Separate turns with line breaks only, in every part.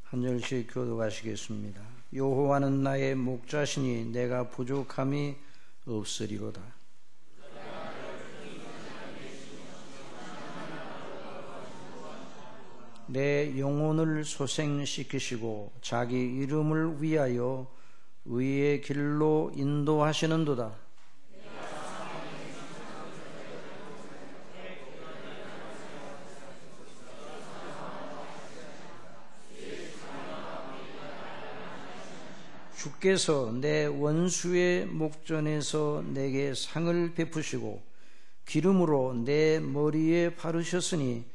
한 절씩 교독하시겠습니다. 여호와는 나의 목자시니 내가 부족함이 없으리로다. 내 영혼을 소생시키시고 자기 이름을 위하여 의의 길로 인도하시는도다. 주께서 내 원수의 목전에서 내게 상을 베푸시고 기름으로 내 머리에 바르셨으니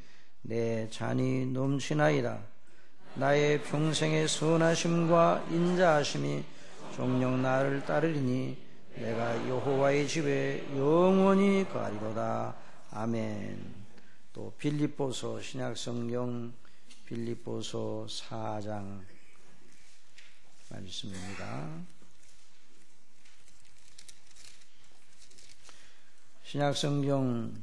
내 잔이 넘치나이다. 나의 평생의 선하심과 인자하심이 종종 나를 따르리니 내가 여호와의 집에 영원히 거하리로다. 아멘. 또 빌립보서 신약성경 빌립보서 4장 말씀입니다. 신약성경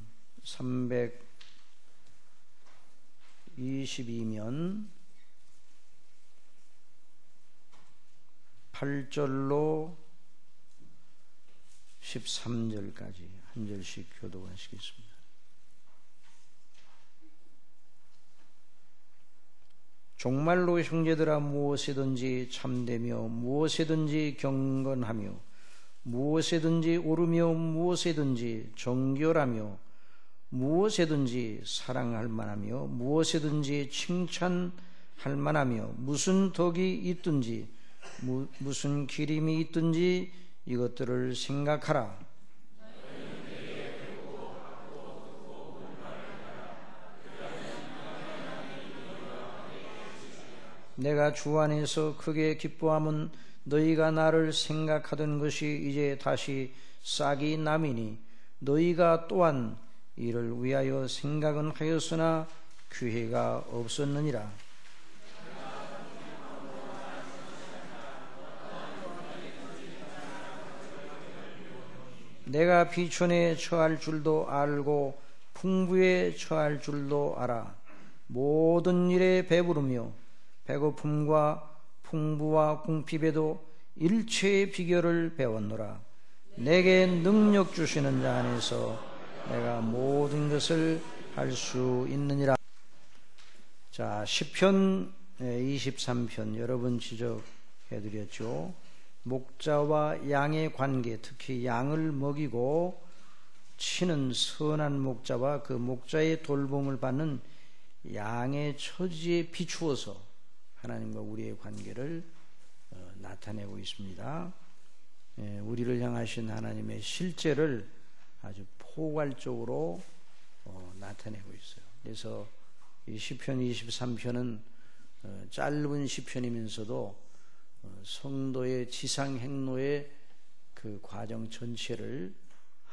322면 8절로 13절까지 한 절씩 교독하시겠습니다. 종말로 형제들아 무엇이든지 참되며 무엇이든지 경건하며 무엇이든지 옳으며 무엇이든지 정결하며 무엇이든지 사랑할 만하며 무엇이든지 칭찬할 만하며 무슨 덕이 있든지 무슨 기림이 있든지 이것들을 생각하라. 내가 주 안에서 크게 기뻐함은 너희가 나를 생각하던 것이 이제 다시 싹이 남이니 너희가 또한 이를 위하여 생각은 하였으나 기회가 없었느니라. 내가 비천에 처할 줄도 알고 풍부에 처할 줄도 알아. 모든 일에 배부르며 배고픔과 풍부와 궁핍에도 일체의 비결을 배웠노라. 내게 능력 주시는 자 안에서 내가 모든 것을 할 수 있느니라. 자, 시편 23편 여러분 지적해드렸죠. 목자와 양의 관계, 특히 양을 먹이고 치는 선한 목자와 그 목자의 돌봄을 받는 양의 처지에 비추어서 하나님과 우리의 관계를 나타내고 있습니다. 우리를 향하신 하나님의 실제를 아주 포괄적으로 나타내고 있어요. 그래서 이 시편 23편은 짧은 시편이면서도 성도의 지상 행로의 그 과정 전체를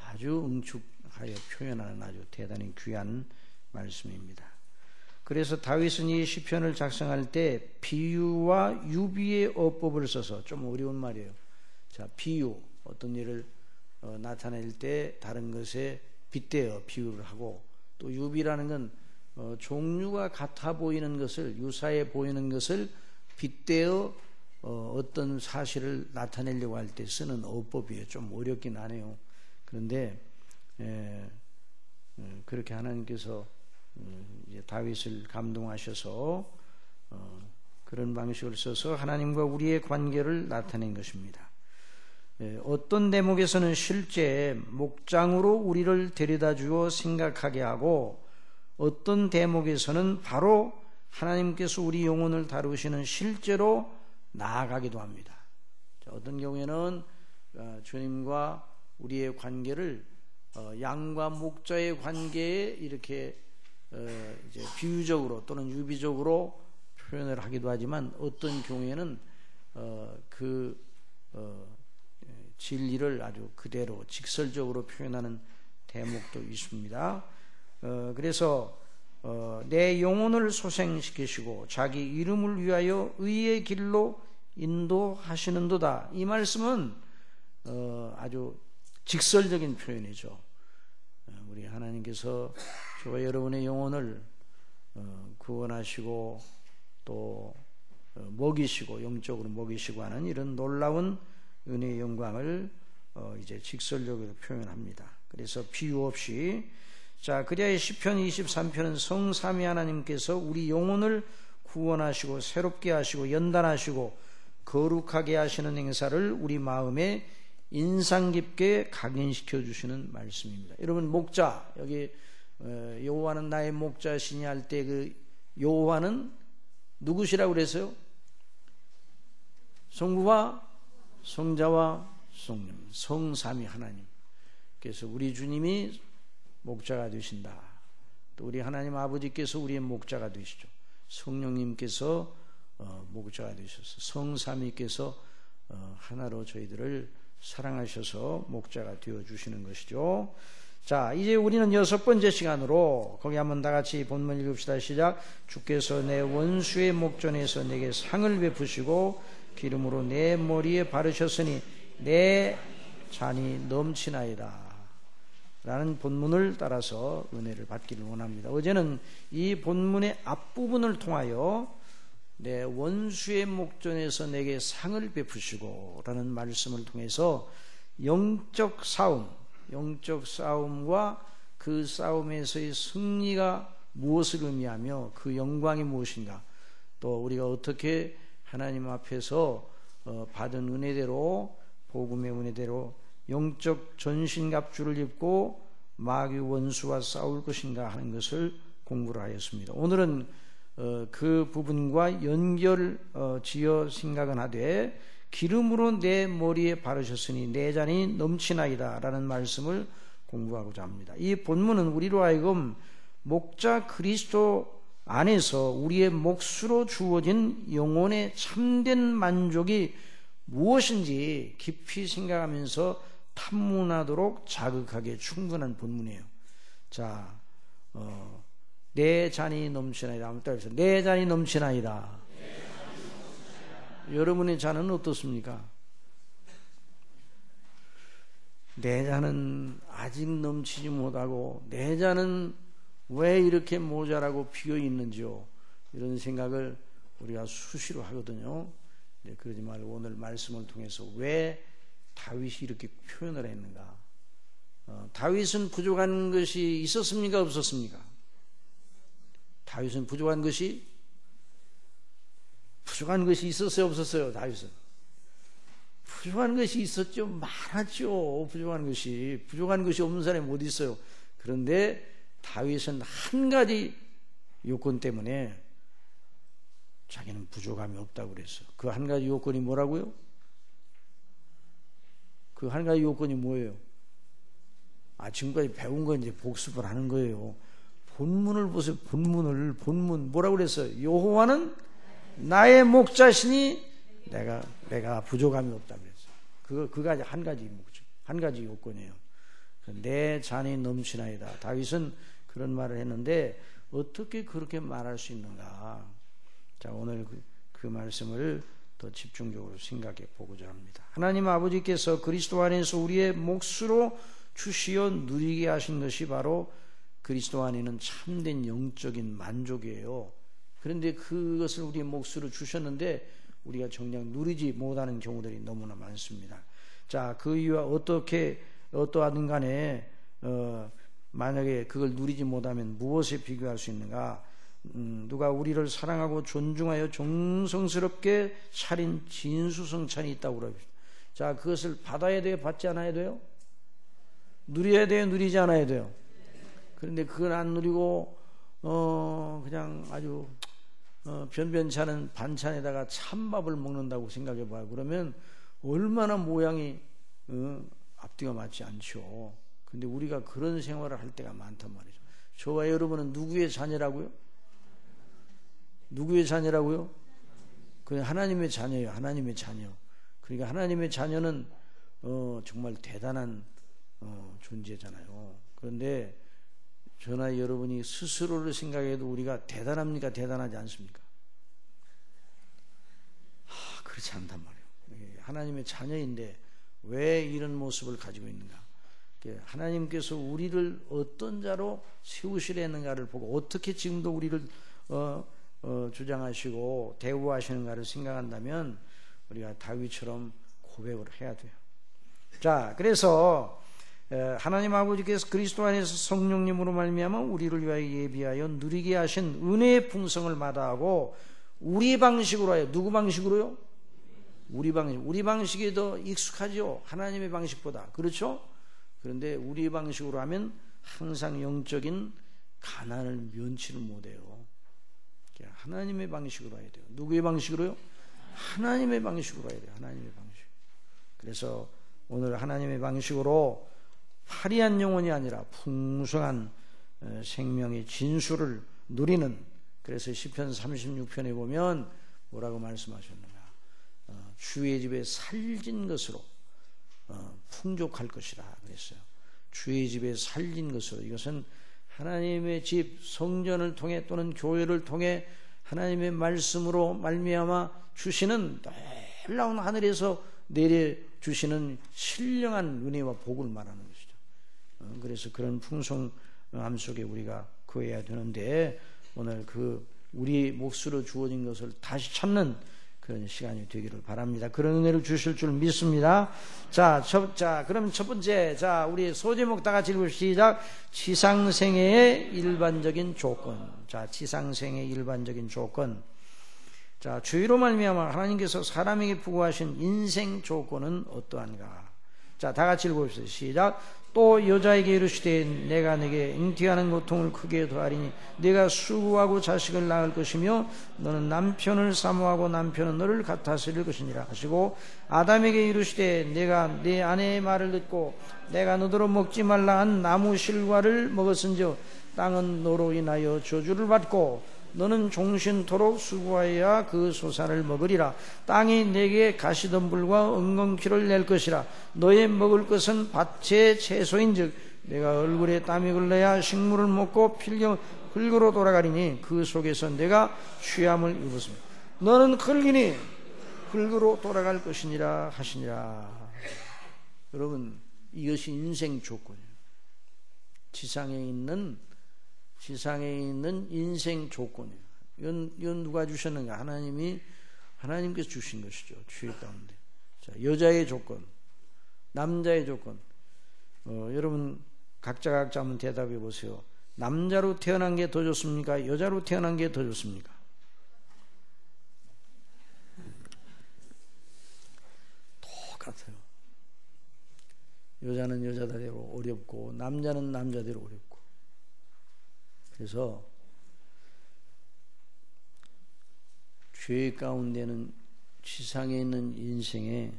아주 응축하여 표현하는 아주 대단히 귀한 말씀입니다. 그래서 다윗은 이 시편을 작성할 때 비유와 유비의 어법을 써서 좀 어려운 말이에요. 자, 비유, 어떤 일을 나타낼 때 다른 것에 빗대어 비유를 하고, 또 유비라는 건 종류가 같아 보이는 것을, 유사해 보이는 것을 빗대어 어떤 사실을 나타내려고 할 때 쓰는 어법이에요. 좀 어렵긴 하네요. 그런데 그렇게 하나님께서 이제 다윗을 감동하셔서 그런 방식을 써서 하나님과 우리의 관계를 나타낸 것입니다. 어떤 대목에서는 실제 목장으로 우리를 데려다 주어 생각하게 하고, 어떤 대목에서는 바로 하나님께서 우리 영혼을 다루시는 실제로 나아가기도 합니다. 어떤 경우에는 주님과 우리의 관계를 양과 목자의 관계에 이렇게 이제 비유적으로 또는 유비적으로 표현을 하기도 하지만, 어떤 경우에는 그 진리를 아주 그대로 직설적으로 표현하는 대목도 있습니다. 그래서 내 영혼을 소생시키시고 자기 이름을 위하여 의의 길로 인도하시는도다. 이 말씀은 아주 직설적인 표현이죠. 우리 하나님께서 저와 여러분의 영혼을 구원하시고 또 먹이시고 영적으로 먹이시고 하는 이런 놀라운 은혜의 영광을 이제 직설적으로 표현합니다. 그래서 비유 없이 자 그리하여 시편 23편은 성삼위 하나님께서 우리 영혼을 구원하시고 새롭게 하시고 연단하시고 거룩하게 하시는 행사를 우리 마음에 인상 깊게 각인시켜 주시는 말씀입니다. 여러분 목자 여기 여호와는 나의 목자시니 할 때 그 여호와는 누구시라고 그랬어요? 성부와 성자와 성령 성삼위 하나님. 그래서 우리 주님이 목자가 되신다. 또 우리 하나님 아버지께서 우리의 목자가 되시죠. 성령님께서 목자가 되셔서 성삼위께서 하나로 저희들을 사랑하셔서 목자가 되어주시는 것이죠. 자 이제 우리는 6번째 시간으로 거기 한번 다같이 본문 읽읍시다. 시작. 주께서 내 원수의 목전에서 내게 상을 베푸시고 기름으로 내 머리에 바르셨으니 내 잔이 넘치나이다 라는 본문을 따라서 은혜를 받기를 원합니다. 어제는 이 본문의 앞부분을 통하여 내 원수의 목전에서 내게 상을 베푸시고 라는 말씀을 통해서 영적 싸움과 그 싸움에서의 승리가 무엇을 의미하며 그 영광이 무엇인가, 또 우리가 어떻게 하나님 앞에서 받은 은혜대로 복음의 은혜대로 영적 전신갑주를 입고 마귀 원수와 싸울 것인가 하는 것을 공부를 하였습니다. 오늘은 그 부분과 연결 지어 생각은 하되 기름으로 내 머리에 바르셨으니 내 잔이 넘치나이다 라는 말씀을 공부하고자 합니다. 이 본문은 우리로 하여금 목자 그리스도 안에서 우리의 몫으로 주어진 영혼의 참된 만족이 무엇인지 깊이 생각하면서 탐문하도록 자극하게 충분한 본문이에요. 자, 내 잔이 넘치나이다. 한번 따라해보세요. 내 잔이 넘치나이다. 여러분의 잔은 어떻습니까? 내 잔은 아직 넘치지 못하고 내 잔은 왜 이렇게 모자라고 비어 있는지요? 이런 생각을 우리가 수시로 하거든요. 네, 그러지 말고 오늘 말씀을 통해서 왜 다윗이 이렇게 표현을 했는가? 다윗은 부족한 것이 있었습니까? 없었습니까? 다윗은 부족한 것이 있었어요? 없었어요? 다윗은 부족한 것이 있었죠. 많았죠. 부족한 것이 없는 사람이 어디 있어요? 그런데 다윗은 한 가지 요건 때문에 자기는 부족함이 없다고 그랬어요. 그 한 가지 요건이 뭐라고요? 그 한 가지 요건이 뭐예요? 지금까지 배운 거 이제 복습을 하는 거예요. 본문을 보세요. 본문 뭐라고 그랬어요? 여호와는 나의 목자시니 내가 부족함이 없다 그랬어요. 그가 한 가지 요건이에요. 내 잔이 넘치나이다. 다윗은 그런 말을 했는데 어떻게 그렇게 말할 수 있는가? 자, 오늘 그 말씀을 더 집중적으로 생각해 보고자 합니다. 하나님 아버지께서 그리스도 안에서 우리의 몫으로 주시어 누리게 하신 것이 바로 그리스도 안에는 참된 영적인 만족이에요. 그런데 그것을 우리의 몫으로 주셨는데 우리가 정작 누리지 못하는 경우들이 너무나 많습니다. 자, 그 이유와 어떠하든 간에 만약에 그걸 누리지 못하면 무엇에 비교할 수 있는가? 누가 우리를 사랑하고 존중하여 정성스럽게 차린 진수성찬이 있다고 그럽니다. 자, 그것을 받아야 돼요? 받지 않아야 돼요? 누려야 돼요? 누리지 않아야 돼요? 그런데 그걸 안 누리고 그냥 아주 변변찮은 반찬에다가 찬밥을 먹는다고 생각해 봐요. 그러면 얼마나 모양이 앞뒤가 맞지 않죠. 근데 우리가 그런 생활을 할 때가 많단 말이죠. 저와 여러분은 누구의 자녀라고요? 누구의 자녀라고요? 그냥 하나님의 자녀예요. 하나님의 자녀. 그러니까 하나님의 자녀는 정말 대단한 존재잖아요. 그런데 저나 여러분이 스스로를 생각해도 우리가 대단합니까? 대단하지 않습니까? 그렇지 않단 말이에요. 하나님의 자녀인데 왜 이런 모습을 가지고 있는가? 하나님께서 우리를 어떤 자로 세우시려 했는가를 보고 어떻게 지금도 우리를 주장하시고 대우하시는가를 생각한다면 우리가 다윗처럼 고백을 해야 돼요. 자, 그래서 하나님 아버지께서 그리스도 안에서 성령님으로 말미암아 우리를 위하여 예비하여 누리게 하신 은혜의 풍성을 마다하고 우리 방식으로 하여, 누구 방식으로요? 우리 방식이 더 익숙하죠. 하나님의 방식보다. 그렇죠? 그런데 우리 방식으로 하면 항상 영적인 가난을 면치를 못해요. 하나님의 방식으로 해야 돼요. 누구의 방식으로요? 하나님의 방식으로 해야 돼요. 하나님의 방식. 그래서 오늘 하나님의 방식으로 화려한 영혼이 아니라 풍성한 생명의 진수를 누리는, 그래서 시편 36편에 보면 뭐라고 말씀하셨는가? 주의 집에 살진 것으로 풍족할 것이라 그랬어요. 주의 집에 살진 것으로, 이것은 하나님의 집, 성전을 통해 또는 교회를 통해 하나님의 말씀으로 말미암아 주시는 놀라운 하늘에서 내려주시는 신령한 은혜와 복을 말하는 것이죠. 그래서 그런 풍성함 속에 우리가 거해야 되는데, 오늘 우리 몫으로 주어진 것을 다시 찾는 그런 시간이 되기를 바랍니다. 그런 은혜를 주실 줄 믿습니다. 자, 그럼 첫 번째, 우리 소제목 다 같이 읽읍시다. 지상생애의 일반적인 조건. 자, 지상생애의 일반적인 조건. 자, 주의로 말미암아 하나님께서 사람에게 부과하신 인생 조건은 어떠한가? 자, 다 같이 읽어봅시다. 시작. 또 여자에게 이르시되 내가 내게 잉태하는 고통을 크게 더하리니 네가 수고하고 자식을 낳을 것이며 너는 남편을 사모하고 남편은 너를 같아서 이룰 것이니라 하시고, 아담에게 이르시되 내가 네 아내의 말을 듣고 내가 너더러 먹지 말라 한 나무 실과를 먹었은즉 땅은 너로 인하여 저주를 받고 너는 종신토록 수고하여야 그 소산을 먹으리라. 땅이 내게 가시덤불과 엉겅퀴를 낼 것이라. 너의 먹을 것은 밭의 채소인즉 내가 얼굴에 땀이 흘러야 식물을 먹고 필경 흙으로 돌아가리니 그 속에서 내가 취함을 입었습니다. 너는 흙이니 흙으로 돌아갈 것이니라 하시니라. 여러분, 이것이 인생 조건이에요. 지상에 있는 인생 조건이에요. 이건 누가 주셨는가? 하나님께서 주신 것이죠. 주의 가운데. 자, 여자의 조건, 남자의 조건. 여러분 각자 한번 대답해 보세요. 남자로 태어난 게 더 좋습니까? 여자로 태어난 게 더 좋습니까? 똑같아요. 여자는 여자대로 어렵고 남자는 남자대로 어렵고. 그래서 죄 가운데는 지상에 있는 인생의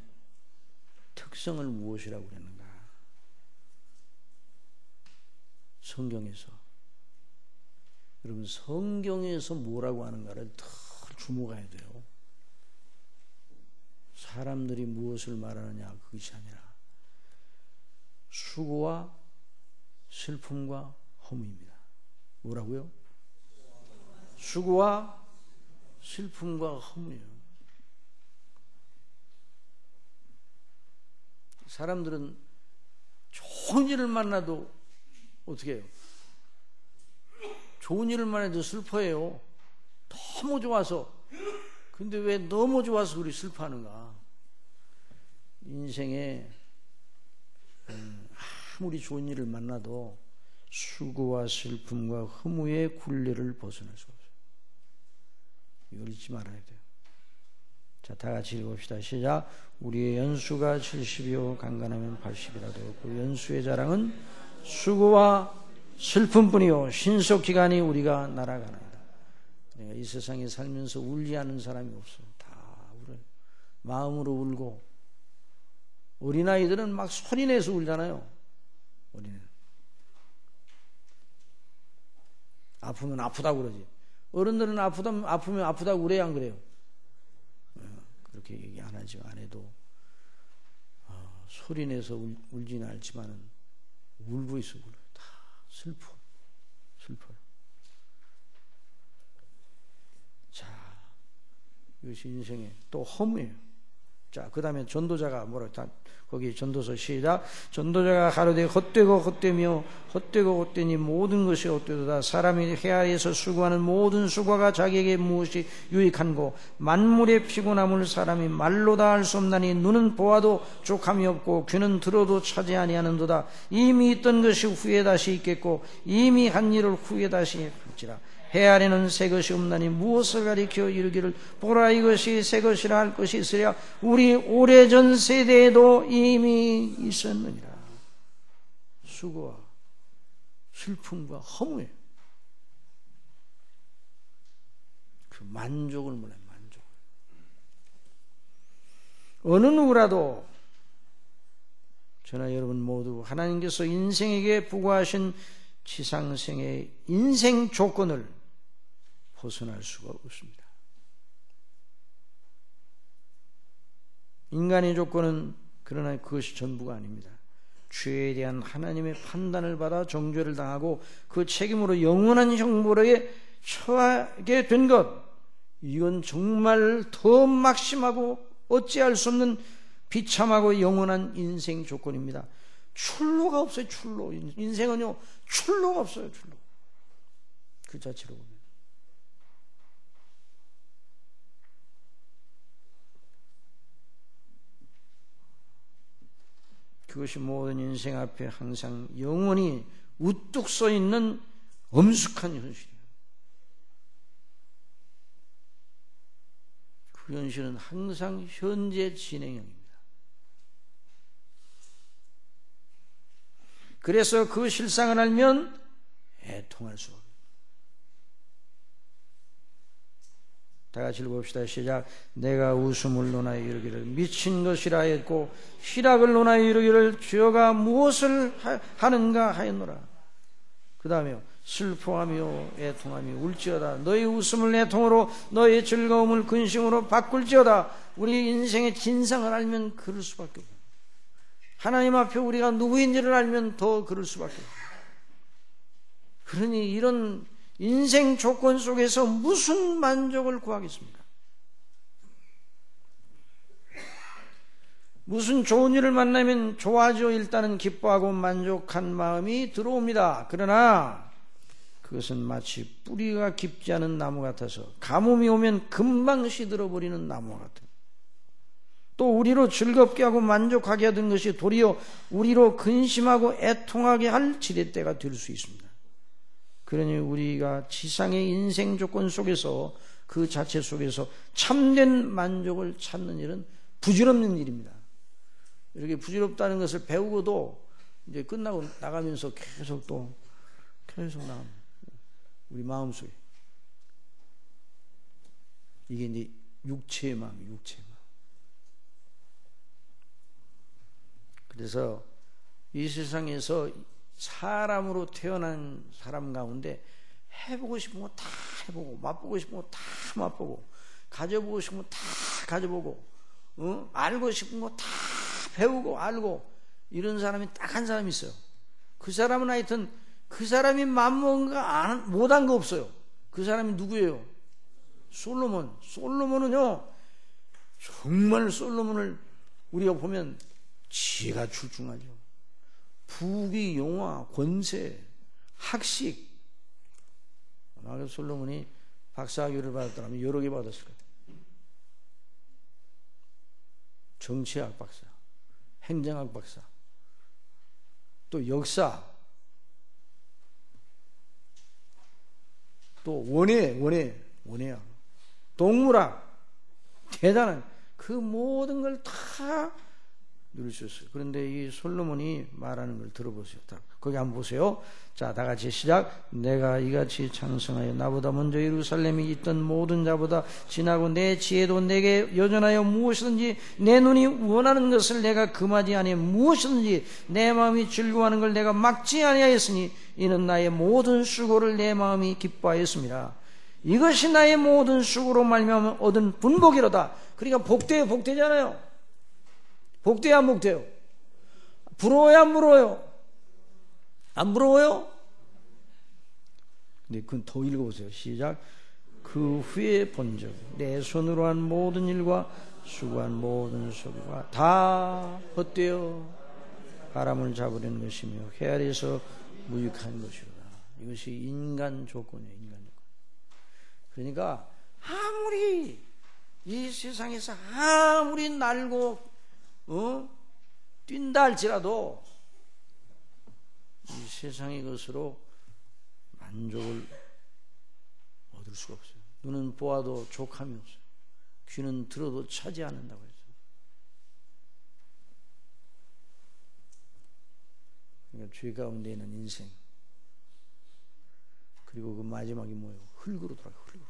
특성을 무엇이라고 그랬는가? 성경에서, 여러분 성경에서 뭐라고 하는가를 더 주목해야 돼요. 사람들이 무엇을 말하느냐 그것이 아니라 수고와 슬픔과 허무입니다. 뭐라고요? 수고와 슬픔과 허무예요. 사람들은 좋은 일을 만나도 어떻게 해요? 좋은 일을 만나도 슬퍼해요. 너무 좋아서. 근데 왜 너무 좋아서 우리 슬퍼하는가? 인생에 아무리 좋은 일을 만나도 수고와 슬픔과 허무의 굴레를 벗어날 수가 없어요. 이걸 잊지 말아야 돼요. 자, 다 같이 읽읍시다. 시작. 우리의 연수가 70이요 강간하면 80이라도 그 연수의 자랑은 수고와 슬픔뿐이요 신속기간이 우리가 날아가나이다. 내가 이 세상에 살면서 울지 않은 사람이 없어요. 다 울어요. 마음으로 울고. 어린아이들은 막 소리내서 울잖아요. 어린애들. 아프면 아프다고 그러지. 어른들은 아프면 아프다고 그래야 안 그래요? 그렇게 얘기 안 하죠. 안 해도 소리내서 울지는 않지만은 울고 있어. 울어요. 다 슬퍼요. 자, 이것이 인생의 또 허무예요. 자, 그 다음에 전도자가 뭐라고 다 거기 전도서 시작. 전도자가 가로되 헛되고 헛되며 헛되고 헛되니 모든 것이 헛되도다. 사람이 해야에서 수고하는 모든 수고가 자기에게 무엇이 유익한고 만물의 피곤함을 사람이 말로 다 할 수 없나니 눈은 보아도 족함이 없고 귀는 들어도 차지 아니하는도다. 이미 있던 것이 후에 다시 있겠고 이미 한 일을 후에 다시 할지라. 해 아래는 새 것이 없나니 무엇을 가리켜 이르기를 보라 이것이 새 것이라 할 것이 있으랴. 우리 오래전 세대에도 이미 있었느니라. 수고와 슬픔과 허무에 그 만족을 몰라요. 만족. 어느 누구라도 저나 여러분 모두 하나님께서 인생에게 부과하신 지상생의 인생 조건을 벗어날 수가 없습니다. 인간의 조건은 그러나 그것이 전부가 아닙니다. 죄에 대한 하나님의 판단을 받아 정죄를 당하고 그 책임으로 영원한 형벌에 처하게 된 것, 이건 정말 더 막심하고 어찌할 수 없는 비참하고 영원한 인생 조건입니다. 출로가 없어요. 출로. 인생은요 출로가 없어요. 출로. 그 자체로 보면 그것이 모든 인생 앞에 항상 영원히 우뚝 서 있는 엄숙한 현실이에요. 그 현실은 항상 현재 진행형입니다. 그래서 그 실상을 알면 애통할 수 없어요. 다 같이 읽어봅시다. 시작. 내가 웃음을 논하여 이르기를 미친 것이라 했고 희락을 논하여 이르기를 주여가 무엇을 하는가 하였노라. 그 다음에요. 슬퍼하며 애통하며 울지어다. 너희 웃음을 애통으로 너희 즐거움을 근심으로 바꿀지어다. 우리 인생의 진상을 알면 그럴 수밖에 없어요. 하나님 앞에 우리가 누구인지를 알면 더 그럴 수밖에 없어요. 그러니 이런 인생 조건 속에서 무슨 만족을 구하겠습니까? 무슨 좋은 일을 만나면 좋아져 일단은 기뻐하고 만족한 마음이 들어옵니다. 그러나 그것은 마치 뿌리가 깊지 않은 나무 같아서 가뭄이 오면 금방 시들어버리는 나무와 같아요. 또 우리로 즐겁게 하고 만족하게 하던 것이 도리어 우리로 근심하고 애통하게 할 지렛대가 될 수 있습니다. 그러니 우리가 지상의 인생 조건 속에서 그 자체 속에서 참된 만족을 찾는 일은 부질없는 일입니다. 이렇게 부질없다는 것을 배우고도 이제 끝나고 나가면서 계속 나갑니다. 우리 마음속에 이게 이제 육체의 마음이에요. 육체의 마음. 그래서 이 세상에서 사람으로 태어난 사람 가운데 해보고 싶은 거 다 해보고 맛보고 싶은 거 다 맛보고 가져보고 싶은 거 다 가져보고 알고 싶은 거 다 배우고 알고 이런 사람이 딱 한 사람이 있어요. 그 사람은 하여튼 그 사람이 맘먹은 거 못한 거 없어요. 그 사람이 누구예요? 솔로몬. 솔로몬은요 정말 솔로몬을 우리가 보면 지혜가 출중하죠. 부귀, 영화, 권세, 학식. 만약 솔로몬이 박사학위를 받았다면 여러 개 받았을 거예요. 정치학 박사, 행정학 박사, 또 역사, 또 원예학, 동물학, 대단한 그 모든 걸 다 누릴 수 있어요. 그런데 이 솔로몬이 말하는 걸 들어보세요. 거기 한번 보세요. 자, 다 같이 시작. 내가 이같이 창성하여 나보다 먼저 예루살렘에 있던 모든 자보다 지나고 내 지혜도 내게 여전하여 무엇이든지 내 눈이 원하는 것을 내가 금하지 아니하여 무엇이든지 내 마음이 즐거워하는 걸 내가 막지 아니하였으니 이는 나의 모든 수고를 내 마음이 기뻐하였습니다. 이것이 나의 모든 수고로 말미암아 얻은 분복이로다. 그러니까 복되잖아요. 복돼야 안 복돼요? 부러워요 안 부러워요? 안 부러워요? 근데 그건 더 읽어보세요. 시작. 그 후에 본즉 내 손으로 한 모든 일과 수고한 모든 소리가 다 헛되어 바람을 잡으려는 것이며 헤아려서 무익한 것이로다. 이것이 인간 조건이에요. 인간 조건. 그러니까 아무리 이 세상에서 아무리 날고 뛴다 할지라도 이 세상의 것으로 만족을 얻을 수가 없어요. 눈은 보아도 족함이 없어요. 귀는 들어도 차지 않는다고 했어요. 그러니까 죄 가운데 있는 인생, 그리고 그 마지막이 뭐예요? 흙으로 돌아가. 흙으로.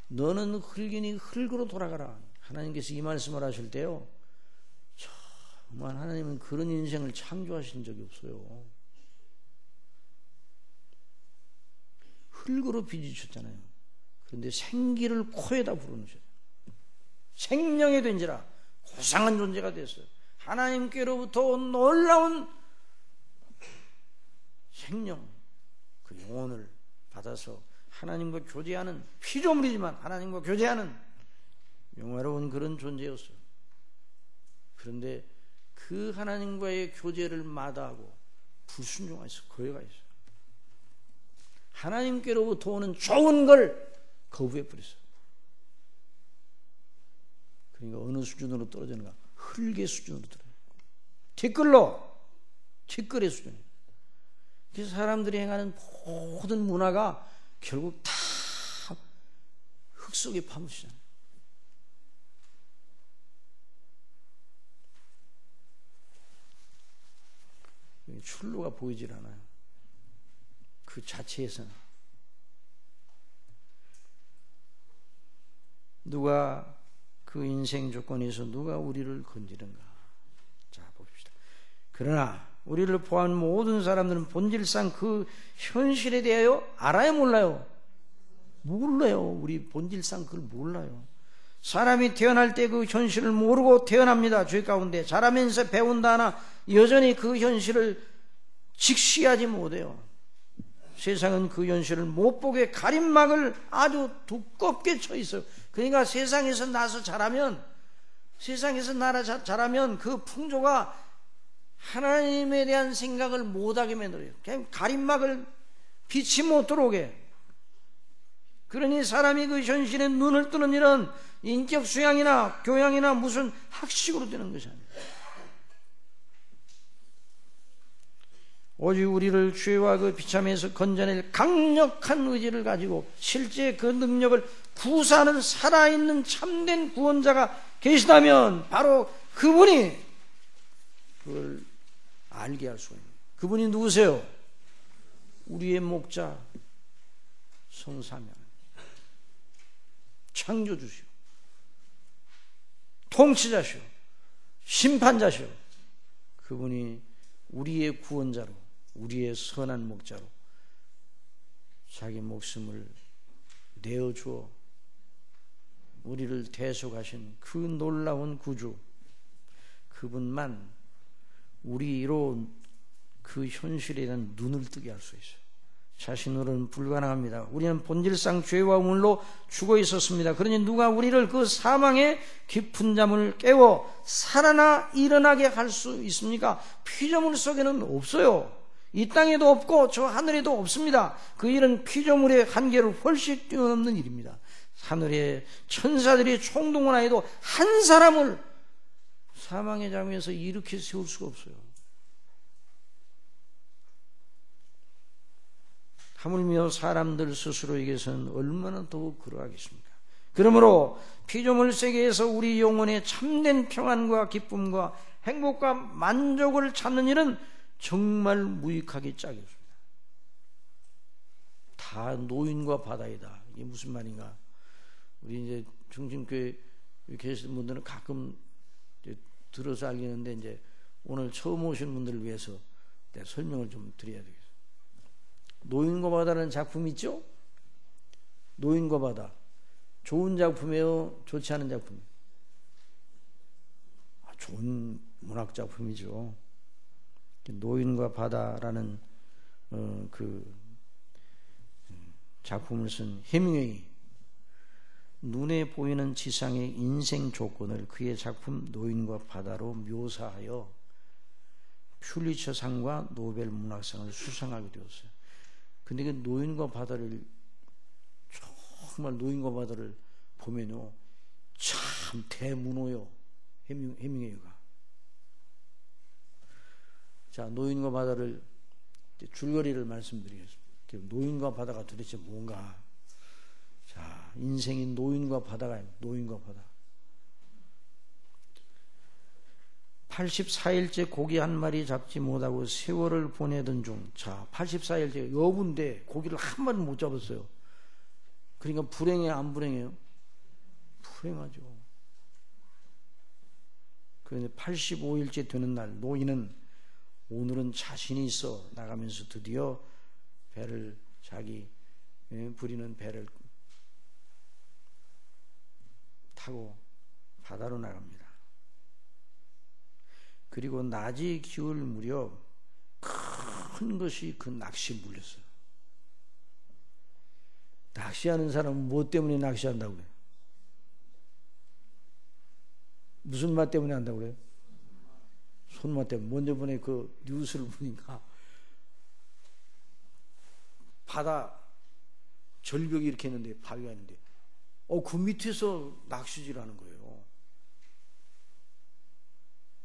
너는 흙이니 흙으로 돌아가라. 하나님께서 이 말씀을 하실 때요, 정말 하나님은 그런 인생을 창조하신 적이 없어요. 흙으로 빚으셨잖아요. 그런데 생기를 코에다 불어넣으셨어요. 생명이 된지라 고상한 존재가 됐어요. 하나님께로부터 놀라운 생명, 그 영혼을 받아서 하나님과 교제하는, 피조물이지만 하나님과 교제하는 영화로운 그런 존재였어요. 그런데 그 하나님과의 교제를 마다하고 불순종해서 거여가 있어요. 하나님께로부터 오는 좋은 걸 거부해 버렸어요. 그러니까 어느 수준으로 떨어지는가? 흙의 수준으로 떨어져요. 티끌의 수준이에요. 그래서 사람들이 행하는 모든 문화가 결국 다 흙 속에 파묻히잖아요. 출路가 보이질 않아요. 그 자체에서는. 누가 그 인생 조건에서 누가 우리를 건지는가? 자, 봅시다. 그러나 우리를 포함한 모든 사람들은 본질상 그 현실에 대하여 알아요, 몰라요? 몰라요. 우리 본질상 그걸 몰라요. 사람이 태어날 때 그 현실을 모르고 태어납니다. 죄 가운데. 자라면서 배운다 하나 여전히 그 현실을 직시하지 못해요. 세상은 그 현실을 못 보게 가림막을 아주 두껍게 쳐 있어요. 그러니까 세상에서 나서 자라면 그 풍조가 하나님에 대한 생각을 못하게 만들어요. 그냥 가림막을 빛이 못 들어오게. 그러니 사람이 그 현실에 눈을 뜨는 일은 인격 수양이나 교양이나 무슨 학식으로 되는 것이 아니에요. 오직 우리를 죄와 그 비참에서 건져낼 강력한 의지를 가지고 실제 그 능력을 구사하는 살아있는 참된 구원자가 계시다면 바로 그분이 그걸 알게 할 수가 있는 거예요. 그분이 누구세요? 우리의 목자 성삼위 창조주시오, 통치자시오, 심판자시오. 그분이 우리의 구원자로, 우리의 선한 목자로 자기 목숨을 내어주어 우리를 대속하신 그 놀라운 구주, 그분만 우리로 그 현실에 대한 눈을 뜨게 할 수 있어요. 자신으로는 불가능합니다. 우리는 본질상 죄와 우물로 죽어 있었습니다. 그러니 누가 우리를 그 사망의 깊은 잠을 깨워 살아나 일어나게 할 수 있습니까? 피조물 속에는 없어요. 이 땅에도 없고 저 하늘에도 없습니다. 그 일은 피조물의 한계를 훨씬 뛰어넘는 일입니다. 하늘의 천사들이 총동원하여도 한 사람을 사망의 잠에서 일으켜 세울 수가 없어요. 하물며 사람들 스스로에게서는 얼마나 더욱 그러하겠습니까? 그러므로 피조물 세계에서 우리 영혼의 참된 평안과 기쁨과 행복과 만족을 찾는 일은 정말 무익하게 짝이 없습니다. 다 노인과 바다이다. 이게 무슨 말인가? 우리 이제 중심교회 계시는 분들은 가끔 이제 들어서 알겠는데, 이제 오늘 처음 오신 분들을 위해서 내가 설명을 좀 드려야 되겠어요. 노인과 바다라는 작품 있죠? 노인과 바다. 좋은 작품이에요? 좋지 않은 작품이에요? 좋은 문학 작품이죠. 노인과 바다라는 그 작품을 쓴 해밍웨이, 눈에 보이는 지상의 인생 조건을 그의 작품 노인과 바다로 묘사하여 퓰리처상과 노벨 문학상을 수상하게 되었어요. 근데 그 노인과 바다를, 정말 노인과 바다를 보면요, 참 대문호요, 해밍웨이가. 자, 노인과 바다를, 줄거리를 말씀드리겠습니다. 노인과 바다가 도대체 뭔가. 자, 인생이 노인과 바다가, 노인과 바다. 84일째 고기 한 마리 잡지 못하고 세월을 보내던 중, 자, 84일째 여부인데 고기를 한 마리 못 잡았어요. 그러니까 불행해, 안 불행해요? 불행하죠. 그런데 85일째 되는 날, 노인은 오늘은 자신이 있어 나가면서 드디어 배를, 자기 부리는 배를 타고 바다로 나갑니다. 그리고 낮이 기울 무렵 큰 것이 그 낚시에 물렸어요. 낚시하는 사람은 뭐 때문에 낚시한다고 그래요? 무슨 맛 때문에 한다고 그래요? 손맛 때문에. 먼저 번에 그 뉴스를 보니까 바다 절벽이 이렇게 있는데, 바위가 있는데 그 밑에서 낚시질 하는 거예요.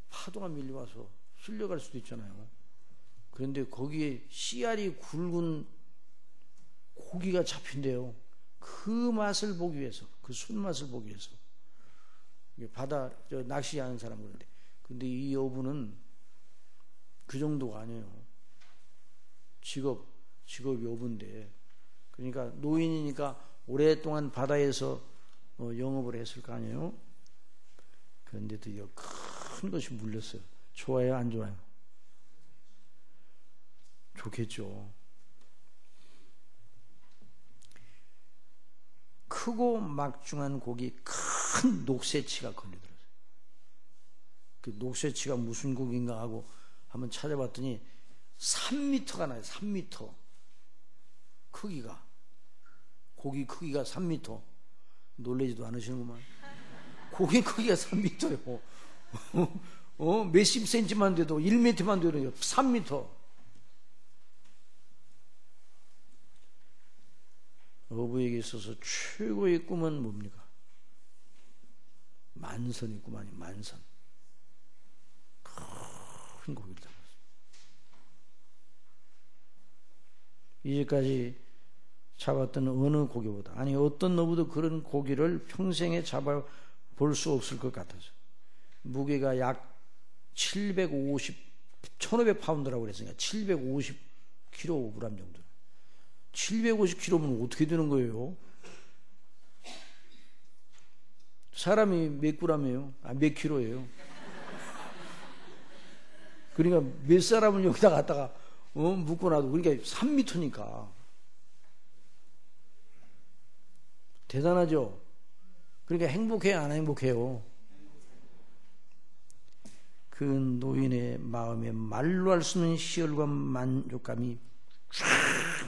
파도가 밀려와서 쓸려갈 수도 있잖아요. 그런데 거기에 씨알이 굵은 고기가 잡힌대요. 그 맛을 보기 위해서, 그 손맛을 보기 위해서. 바다 낚시하는 사람 그런데, 근데 이 여부는 그 정도가 아니에요. 직업 여부인데, 그러니까 노인이니까 오랫동안 바다에서 영업을 했을 거 아니에요. 그런데 드디어 큰 것이 물렸어요. 좋아요, 안 좋아요? 좋겠죠. 크고 막중한 고기, 큰 녹새치가 걸리더라고요. 그 녹새치가 무슨 고기인가 하고 한번 찾아봤더니 3m가 나요. 3m 크기가, 고기 크기가 3m. 놀라지도 않으시는구만. 고기 크기가 3m예요. 몇십 센치만 돼도 1m만 돼도 3m. 어부에게 있어서 최고의 꿈은 뭡니까? 만선이 꿈 아니에요. 만선. 큰 고기를 잡았어요. 이제까지 잡았던 어느 고기보다, 아니 어떤 어부도 그런 고기를 평생에 잡아볼 수 없을 것 같아서. 무게가 약 1500파운드라고 그랬으니까 750kg 정도. 750kg면 어떻게 되는 거예요? 사람이 몇 g이에요? 몇 킬로예요? 그러니까 몇 사람을 여기다 갖다가 묶어놔도, 그러니까 3m니까 대단하죠. 그러니까 행복해요, 안 행복해요? 그 노인의 마음에 말로 할 수 없는 희열과 만족감이 쫙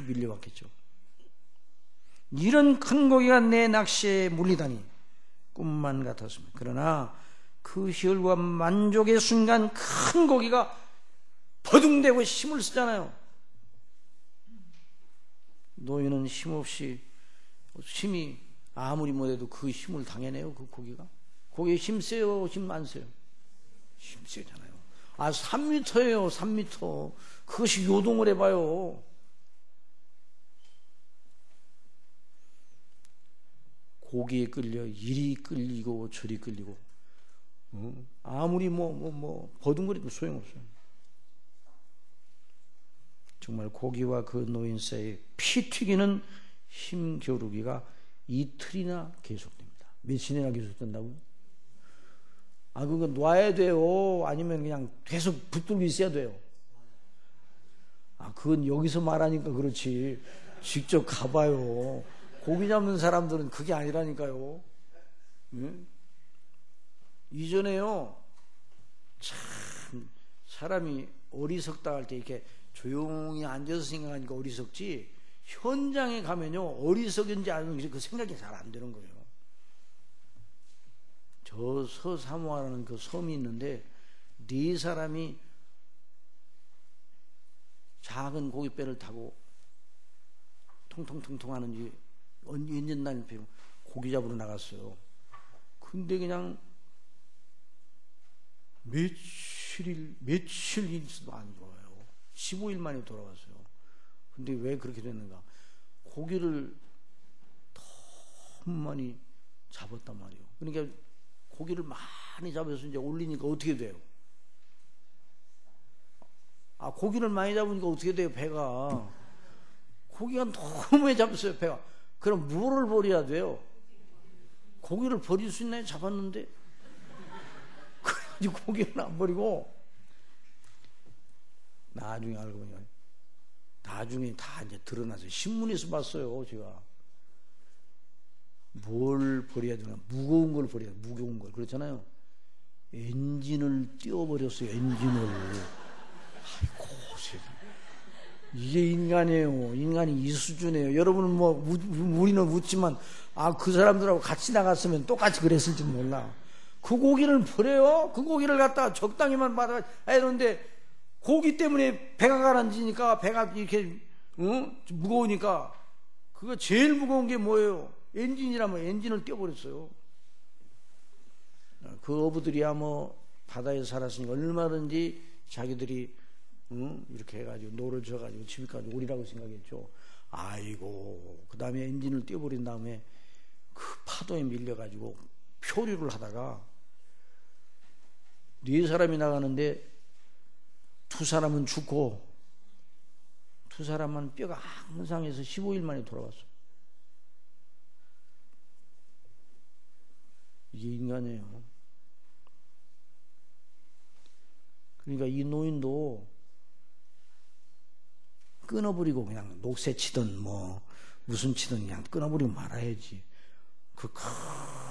밀려왔겠죠. 이런 큰 고기가 내 낚시에 물리다니 꿈만 같았습니다. 그러나 그 희열과 만족의 순간 큰 고기가 버둥대고 힘을 쓰잖아요. 노인은 힘없이, 힘이 아무리 못해도 그 힘을 당해내요. 그 고기가. 고기에 힘 세요, 힘 안 세요? 힘 세잖아요. 3m예요. 3m. 그것이 요동을 해봐요. 고기에 끌려 이리 끌리고 저리 끌리고, 아무리 버둥거리도 소용없어요. 정말 고기와 그 노인 사이에 피 튀기는 힘겨루기가 이틀이나 계속됩니다. 며칠이나 계속된다고요? 그거 놔야 돼요? 아니면 그냥 계속 붙들고 있어야 돼요? 그건 여기서 말하니까 그렇지, 직접 가봐요. 고기 잡는 사람들은 그게 아니라니까요. 응? 이전에요, 참 사람이 어리석다 할 때 이렇게 조용히 앉아서 생각하니까 어리석지, 현장에 가면요 어리석인지 아닌지 그 생각이 잘 안 되는 거예요. 저 서사모아라는 그 섬이 있는데 네 사람이 작은 고깃배를 타고 통통통통 하는 연전 다니는 배 고기 잡으러 나갔어요. 근데 그냥 며칠인지도 안 좋아요. 15일 만에 돌아왔어요. 근데 왜 그렇게 됐는가? 고기를 너무 많이 잡았단 말이에요. 그러니까 고기를 많이 잡아서 이제 올리니까 어떻게 돼요? 고기를 많이 잡으니까 어떻게 돼요? 배가 고기가 너무 많이 잡았어요. 배가. 그럼 뭐를 버려야 돼요? 고기를 버릴 수 있나요? 잡았는데 그래가지고 고기를 안 버리고 나중에 알고 보니까 나중에 다 이제 드러나서 신문에서 봤어요. 제가 뭘 버려야 되나? 무거운 걸 버려야 돼. 무거운 걸. 그렇잖아요. 엔진을 띄워버렸어요. 엔진을. 아이고 세상에. 이게 인간이에요. 인간이 이 수준이에요. 여러분은 뭐 우리는 웃지만 그 사람들하고 같이 나갔으면 똑같이 그랬을지 몰라. 그 고기를 버려요? 그 고기를 갖다가 적당히만 받아 이러는데 고기 때문에 배가 가라앉으니까 배가 이렇게 무거우니까 그거 제일 무거운 게 뭐예요? 엔진이라면 엔진을 띄워버렸어요. 그 어부들이야 뭐 바다에 살았으니까 얼마든지 자기들이 이렇게 해가지고 노를 져가지고 집에까지 오리라고 생각했죠. 아이고 그 다음에 엔진을 띄워버린 다음에 그 파도에 밀려가지고 표류를 하다가 4사람이 나가는데 2사람은 죽고 2사람은 뼈가 항상해서 15일 만에 돌아왔어. 이게 인간이에요. 그러니까 이 노인도 끊어버리고 그냥 녹새 치든 뭐 무슨 치든 그냥 끊어버리고 말아야지. 그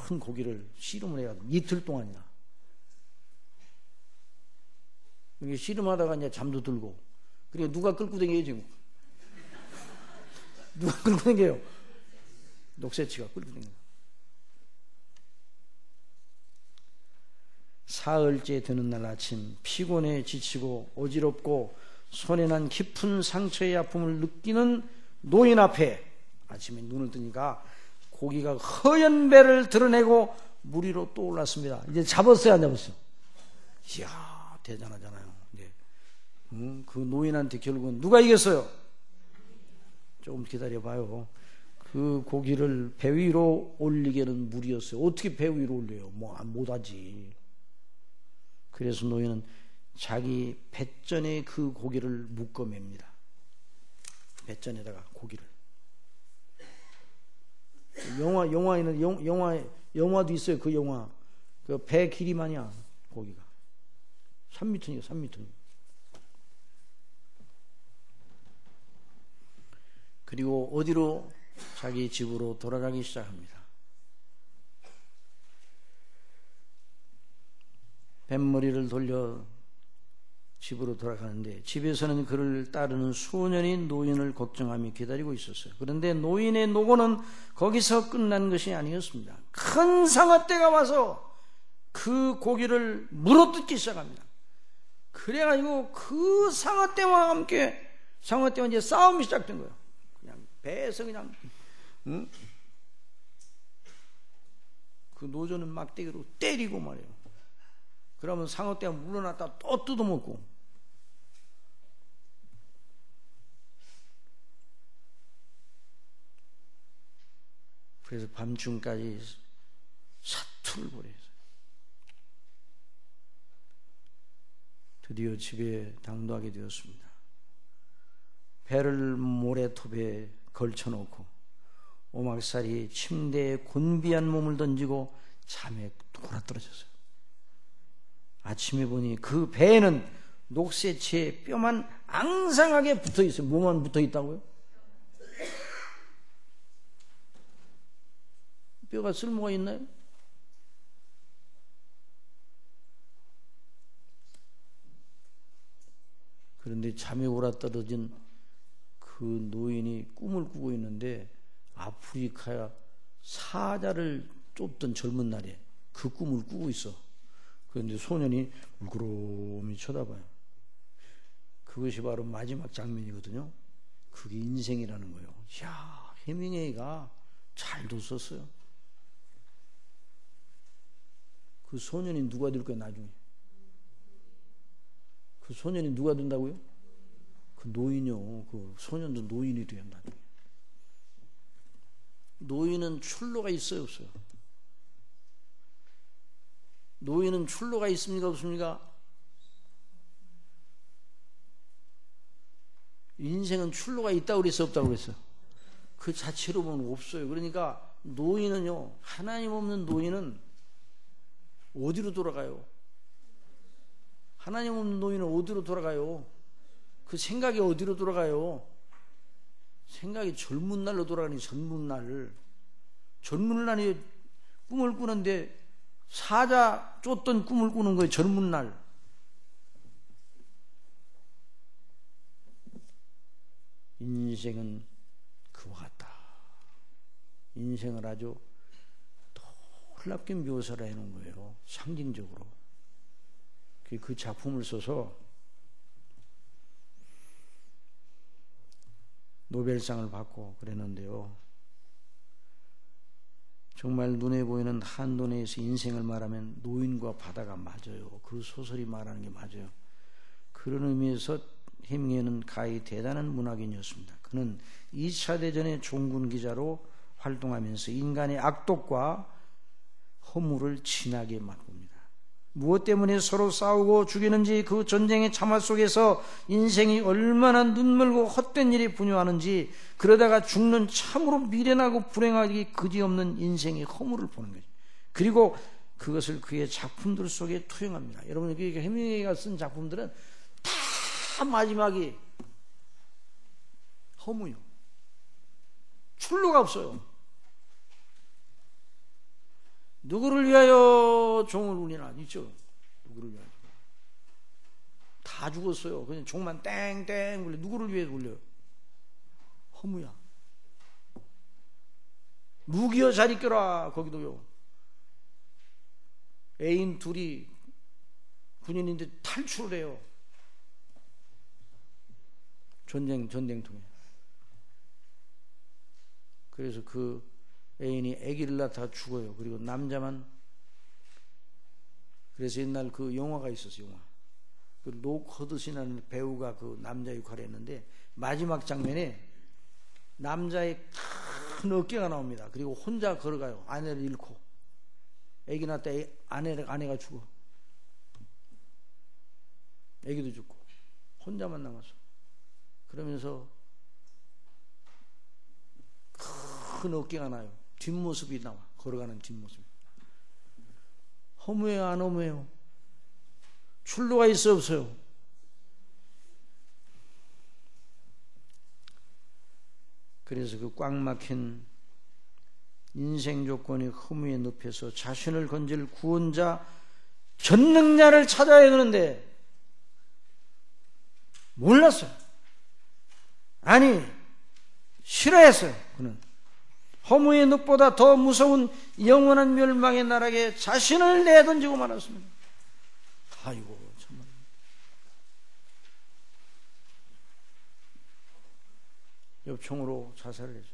큰 고기를 씨름을 해가지고 이틀 동안이나. 이게 씨름하다가 이제 잠도 들고. 그러니까 누가 끌고 다녀요 지금? 누가 끌고 다녀요? 녹새치가 끌고 다녀요. 사흘째 되는 날 아침 피곤해 지치고 어지럽고 손에 난 깊은 상처의 아픔을 느끼는 노인 앞에 아침에 눈을 뜨니까 고기가 허연 배를 드러내고 물 위로 또 올랐습니다. 이제 잡았어요 안 잡았어요? 이야 대단하잖아요. 이제 그 노인한테 결국은 누가 이겼어요? 조금 기다려봐요. 그 고기를 배 위로 올리게는 물이었어요. 어떻게 배 위로 올려요? 뭐 못하지. 그래서 노인은 자기 뱃전에 그 고기를 묶어맵니다. 뱃전에다가 고기를. 영화도 있어요. 그 영화. 그 배 길이만이야, 고기가. 3m니까 3m. 그리고 어디로? 자기 집으로 돌아가기 시작합니다. 뱃머리를 돌려 집으로 돌아가는데 집에서는 그를 따르는 수년의 노인을 걱정하며 기다리고 있었어요. 그런데 노인의 노고는 거기서 끝난 것이 아니었습니다. 큰 상어떼가 와서 그 고기를 물어뜯기 시작합니다. 그래가지고 그 상어떼와 함께 상어떼와 이제 싸움이 시작된 거예요. 그냥 배에서 그냥 그 노조는 막대기로 때리고 말이에요. 그러면 상어떼가 물러났다 또 뜯어먹고. 그래서 밤중까지 사투를 벌여요. 드디어 집에 당도하게 되었습니다. 배를 모래톱에 걸쳐놓고 오막살이 침대에 곤비한 몸을 던지고 잠에 돌아떨어졌어요. 아침에 보니 그 배에는 녹새치의 뼈만 앙상하게 붙어있어요. 뭐만 붙어있다고요? 뼈가 쓸모가 있나요? 그런데 잠에 오라떨어진 그 노인이 꿈을 꾸고 있는데 아프리카 사자를 쫓던 젊은 날에 그 꿈을 꾸고 있어. 그런데 소년이 물끄러미 쳐다봐요. 그것이 바로 마지막 장면이거든요. 그게 인생이라는 거예요. 이야, 해밍웨이가 잘 뒀었어요. 그 소년이 누가 될 거야, 나중에? 그 소년이 누가 된다고요? 그 노인이요. 그 소년도 노인이 돼요, 나중에. 노인은 출로가 있어요, 없어요? 노인은 출로가 있습니까, 없습니까? 인생은 출로가 있다고 그랬어, 없다고 그랬어? 그 자체로 보면 없어요. 그러니까 노인은요, 하나님 없는 노인은 어디로 돌아가요? 하나님 없는 노인은 어디로 돌아가요? 그 생각이 어디로 돌아가요? 생각이 젊은 날로 돌아가니 젊은 날. 젊은 날이 꿈을 꾸는데 사자 쫓던 꿈을 꾸는 거예요. 젊은 날. 인생은 그와 같다. 인생을 아주 놀랍게 묘사를 해놓은 거예요. 상징적으로. 그 작품을 써서 노벨상을 받고 그랬는데요. 정말 눈에 보이는 한눈에서 인생을 말하면 노인과 바다가 맞아요. 그 소설이 말하는 게 맞아요. 그런 의미에서 해밍웨이는 가히 대단한 문학인이었습니다. 그는 2차 대전의 종군 기자로 활동하면서 인간의 악독과 허물을 진하게 맛봅니다. 무엇 때문에 서로 싸우고 죽이는지, 그 전쟁의 참화 속에서 인생이 얼마나 눈멀고 헛된 일이 분유하는지, 그러다가 죽는 참으로 미련하고 불행하기 그지없는 인생의 허물을 보는 거죠. 그리고 그것을 그의 작품들 속에 투영합니다. 여러분, 해밍웨이가 쓴 작품들은 다 마지막이 허무요. 출路가 없어요. 누구를 위하여 종을 울리나? 있죠. 누구를 위하여. 다 죽었어요. 그냥 종만 땡땡 울려. 누구를 위해 울려요? 허무야. 무기여 잘 있겨라. 거기도요. 애인 둘이 군인인데 탈출을 해요. 전쟁통에. 그래서 그 애인이 아기를 낳다가 죽어요. 그리고 남자만. 그래서 옛날 그 영화가 있었어요. 영화. 그 록 허드슨이라는 배우가 그 남자 역할을 했는데, 마지막 장면에 남자의 큰 어깨가 나옵니다. 그리고 혼자 걸어가요. 아내를 잃고. 아기 낳다 아내가 죽어. 아기도 죽고 혼자만 남았어. 그러면서 큰 어깨가 나요. 뒷모습이 나와. 걸어가는 뒷모습. 허무해요, 안 허무해요? 출로가 있어, 없어요? 그래서 그 꽉 막힌 인생 조건의 허무의 늪에서 자신을 건질 구원자, 전능자를 찾아야 되는데 몰랐어요. 아니, 싫어했어요. 그는 허무의 늪보다 더 무서운 영원한 멸망의 나락에 자신을 내던지고 말았습니다. 아이고, 정말. 엽총으로 자살을 했죠.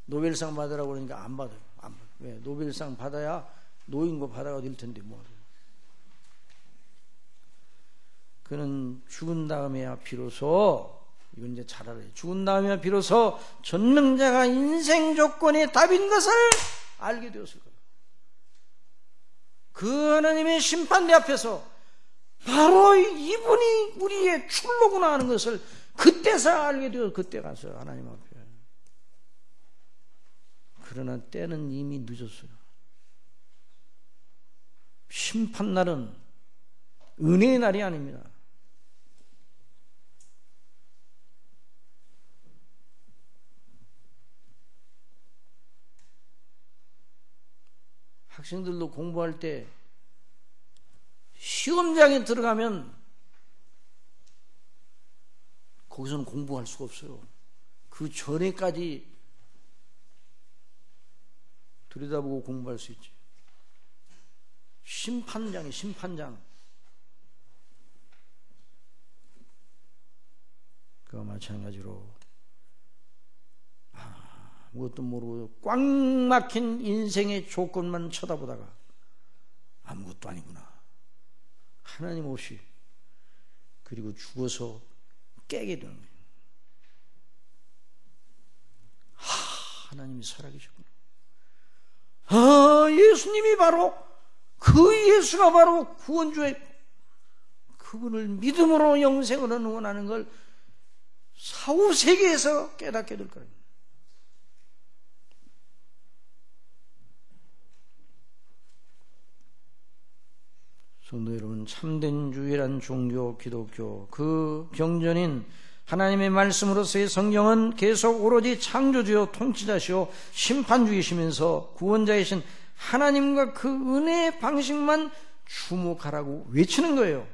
노벨상 받으라고 그러니까 안 받아요. 안 받아요. 왜? 노벨상 받아야 노인과 바다가 될 텐데 뭐. 그는 죽은 다음에야 비로소, 이건 이제 잘 알아요. 죽은 다음에야 비로소 전능자가 인생 조건의 답인 것을 알게 되었을 거예요. 그 하나님의 심판대 앞에서 바로 이분이 우리의 출로구나 하는 것을 그때서 알게 되어, 그때 가서 하나님 앞에. 그러나 때는 이미 늦었어요. 심판날은 은혜의 날이 아닙니다. 학생들도 공부할 때 시험장에 들어가면 거기서는 공부할 수가 없어요. 그 전에까지 들여다보고 공부할 수 있지. 심판장이 심판장. 그와 마찬가지로 아무것도 모르고 꽉 막힌 인생의 조건만 쳐다보다가 아무것도 아니구나, 하나님 없이, 그리고 죽어서 깨게 되는 거예요. 하나님이 살아계셨구나. 예수님이 바로, 그 예수가 바로 구원주의, 그분을 믿음으로 영생을 응원하는 걸 사후 세계에서 깨닫게 될 거예요. 성도 여러분, 참된 유일한 종교 기독교, 그 경전인 하나님의 말씀으로서의 성경은 계속 오로지 창조주요 통치자시오 심판주이시면서 구원자이신 하나님과 그 은혜의 방식만 주목하라고 외치는 거예요.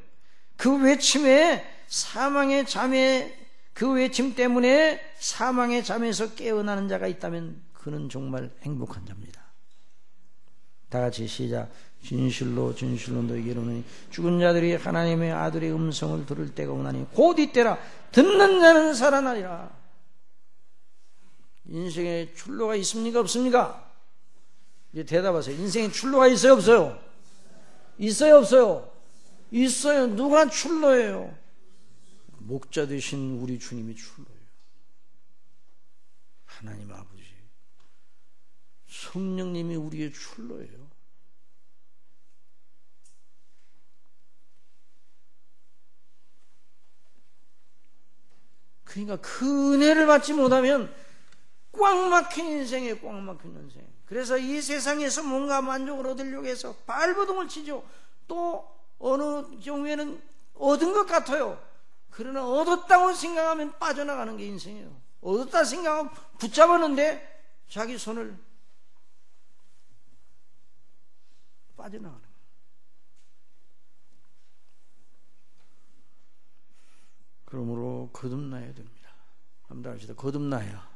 그 외침에 사망의 잠에, 그 외침 때문에 사망의 잠에서 깨어나는 자가 있다면 그는 정말 행복한 자입니다. 다 같이 시작. 진실로 진실로 너희에게 이르노니 죽은 자들이 하나님의 아들의 음성을 들을 때가 오나니 곧 이때라. 듣는 자는 살아나리라. 인생에 출로가 있습니까 없습니까? 이제 대답하세요. 인생에 출로가 있어요 없어요? 있어요 없어요? 있어요. 누가 출로예요? 목자 되신 우리 주님이 출로예요. 하나님 아버지, 성령님이 우리의 출로예요. 그러니까 그 은혜를 받지 못하면 꽉 막힌 인생에 꽉 막힌 인생. 그래서 이 세상에서 뭔가 만족을 얻으려고 해서 발버둥을 치죠. 또 어느 경우에는 얻은 것 같아요. 그러나 얻었다고 생각하면 빠져나가는 게 인생이에요. 얻었다 생각하면 붙잡았는데 자기 손을 빠져나가는 거예요. 그러므로 거듭나야 됩니다. 한번 합시다. 거듭나야.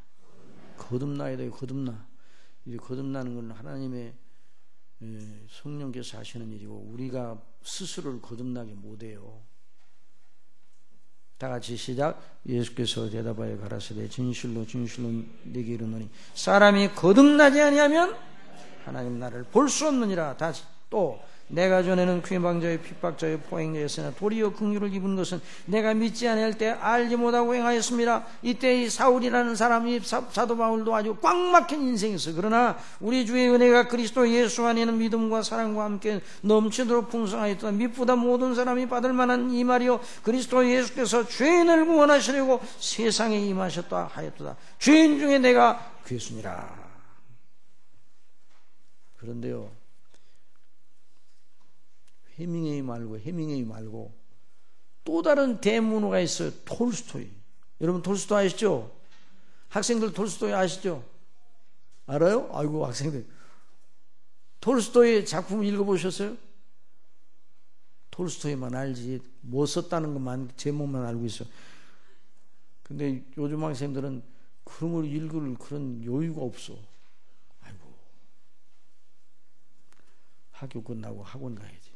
거듭나야 돼요. 거듭나. 이 거듭나는 건 하나님의 성령께서 하시는 일이고 우리가 스스로를 거듭나게 못해요. 다 같이 시작. 예수께서 대답하여 가라사대 진실로 진실로 네게 이르노니 사람이 거듭나지 아니하면 하나님 나라를 볼 수 없느니라. 다시 또 내가 전에는 쾌방자의 핍박자의 포행자였으나 도리어 긍휼을 입은 것은 내가 믿지 아니할 때 알지 못하고 행하였습니다. 이때 이 사울이라는 사람이 사도 바울도 아주 꽉 막힌 인생이었어요. 그러나 우리 주의 은혜가 그리스도 예수 안에는 믿음과 사랑과 함께 넘치도록 풍성하였다. 믿보다 모든 사람이 받을 만한 이 말이요 그리스도 예수께서 죄인을 구원하시려고 세상에 임하셨다 하였도다. 죄인 중에 내가 괴순이라. 그런데요, 해밍웨이 말고 또 다른 대문호가 있어요. 톨스토이. 여러분 톨스토이 아시죠? 학생들 톨스토이 아시죠? 알아요? 아이고 학생들. 톨스토이 작품 읽어보셨어요? 톨스토이만 알지 뭐 썼다는 것만 제목만 알고 있어. 근데 요즘 학생들은 그런 걸 읽을 그런 여유가 없어. 아이고 학교 끝나고 학원 가야지.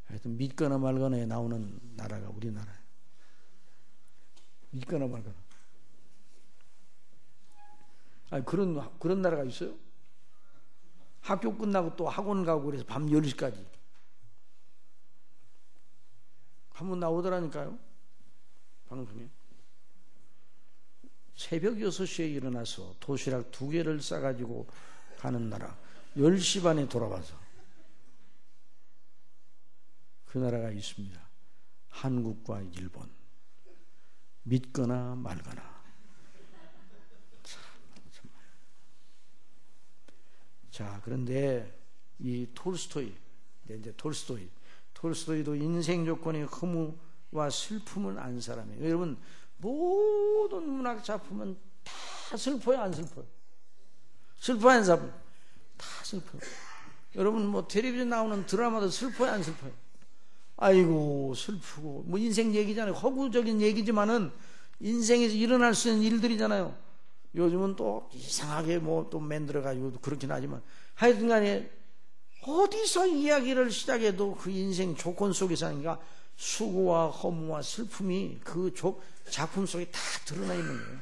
하여튼 믿거나 말거나에 나오는 나라가 우리나라예요. 믿거나 말거나. 아니 그런 나라가 있어요? 학교 끝나고 또 학원 가고 그래서 밤 10시까지 한번 나오더라니까요. 방송에. 새벽 6시에 일어나서 도시락 2개를 싸가지고 가는 나라. 10시 반에 돌아와서. 그 나라가 있습니다. 한국과 일본. 믿거나 말거나. 자, 그런데 이 톨스토이도 인생 조건의 허무와 슬픔을 안 사람이에요. 여러분, 모든 문학 작품은 다 슬퍼요, 안 슬퍼요? 슬퍼요, 안 슬퍼요? 다 슬퍼요. 여러분, 뭐 텔레비전 나오는 드라마도 슬퍼요, 안 슬퍼요? 아이고 슬프고 뭐 인생 얘기잖아요. 허구적인 얘기지만은 인생에서 일어날 수 있는 일들이잖아요. 요즘은 또 이상하게 뭐 또 만들어가지고 그렇긴 하지만 하여튼 간에 어디서 이야기를 시작해도 그 인생 조건 속에서 하니까 수고와 허무와 슬픔이 그 작품 속에 다 드러나 있는 거예요.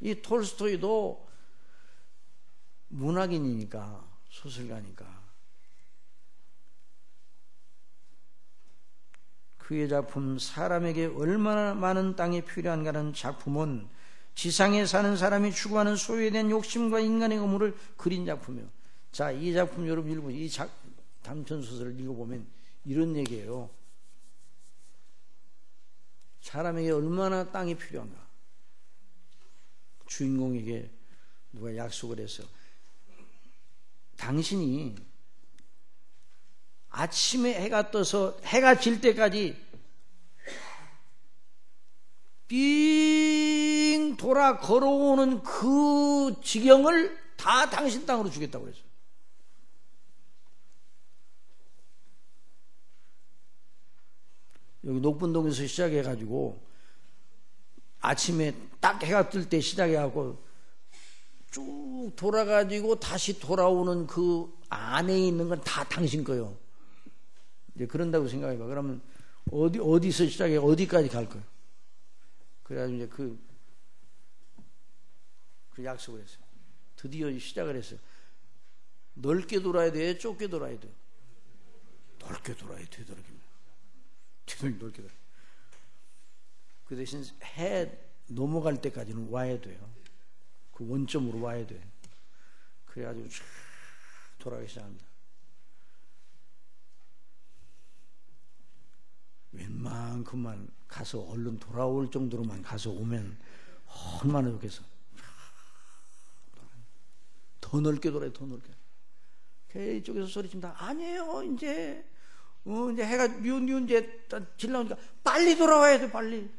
이 톨스토이도 문학인이니까, 소설가니까 그의 작품 사람에게 얼마나 많은 땅이 필요한가는 작품은 지상에 사는 사람이 추구하는 소유에 대한 욕심과 인간의 의무를 그린 작품이에요. 자, 이 작품 여러분 읽어보면 이 단편소설을 읽어보면 이런 얘기예요. 사람에게 얼마나 땅이 필요한가. 주인공에게 누가 약속을 해서 당신이 아침에 해가 떠서 해가 질 때까지 삥 돌아 걸어오는 그 지경을 다 당신 땅으로 주겠다고 그랬어요. 여기 녹분동에서 시작해가지고 아침에 딱 해가 뜰 때 시작해갖고 쭉 돌아가지고 다시 돌아오는 그 안에 있는 건 다 당신 거예요. 이제 그런다고 생각해봐. 그러면 어디서 시작해 어디까지 갈 거예요. 그래가지고 이제 그 약속을 했어요. 드디어 시작을 했어요. 넓게 돌아야 돼, 좁게 돌아야 돼. 넓게 돌아야 돼, 되도록이면. 넓게 돌아. 그 대신 해 넘어갈 때까지는 와야 돼요. 그 원점으로 와야 돼. 그래가지고 쫙 돌아가기 시작합니다. 웬만큼만 가서 얼른 돌아올 정도로만 가서 오면 얼마나 좋겠어. 더 넓게 돌아요, 더 넓게. 이쪽에서 소리칩니다. 아니에요, 이제 해가 뉘운 이제 질러오니까 빨리 돌아와야 돼, 빨리.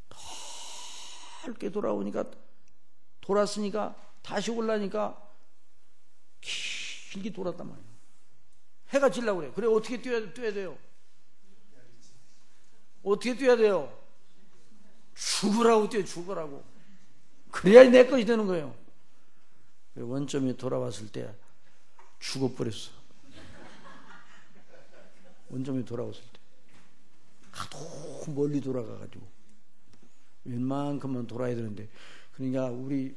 더 넓게 돌아오니까 돌았으니까 다시 올라니까 길게 돌았단 말이에요. 해가 질라고 그래. 그래, 어떻게 뛰어야 돼요? 어떻게 뛰어야 돼요? 죽으라고 뛰어, 죽으라고. 그래야 내 것이 되는 거예요. 원점이 돌아왔을 때 죽어버렸어. 원점이 돌아왔을 때. 하도 멀리 돌아가가지고. 웬만큼만 돌아야 되는데. 그러니까 우리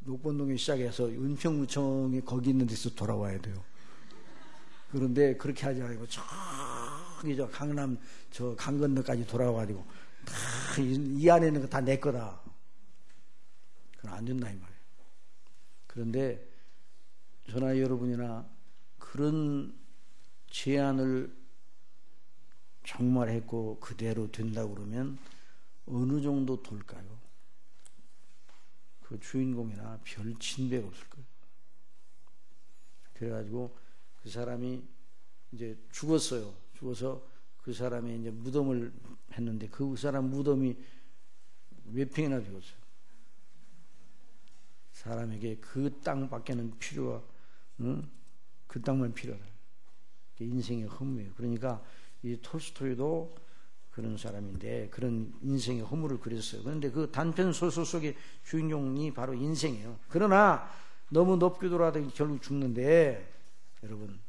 녹번동에 시작해서 은평구청에 거기 있는 데서 돌아와야 돼요. 그런데 그렇게 하지 말고 저기 저 강남 저 강 건너까지 돌아와가지고 다 이 안에 있는 거 다 내 거다. 그건 안 된다 이 말이에요. 그런데 저나 여러분이나 그런 제안을 정말 했고 그대로 된다고 그러면 어느 정도 돌까요? 그 주인공이나 별 진배가 없을 거예요. 그래가지고 그 사람이 이제 죽었어요. 죽어서 그 사람이 이제 무덤을 했는데 그 사람 무덤이 몇 평이나 죽었어요. 사람에게 그 땅밖에는 필요가, 그 땅만 필요하다. 인생의 허무예요. 그러니까 이 톨스토이도 그런 사람인데 그런 인생의 허무를 그렸어요. 그런데 그 단편 소설 속의 주인공이 바로 인생이에요. 그러나 너무 높게 돌아가다 결국 죽는데 여러분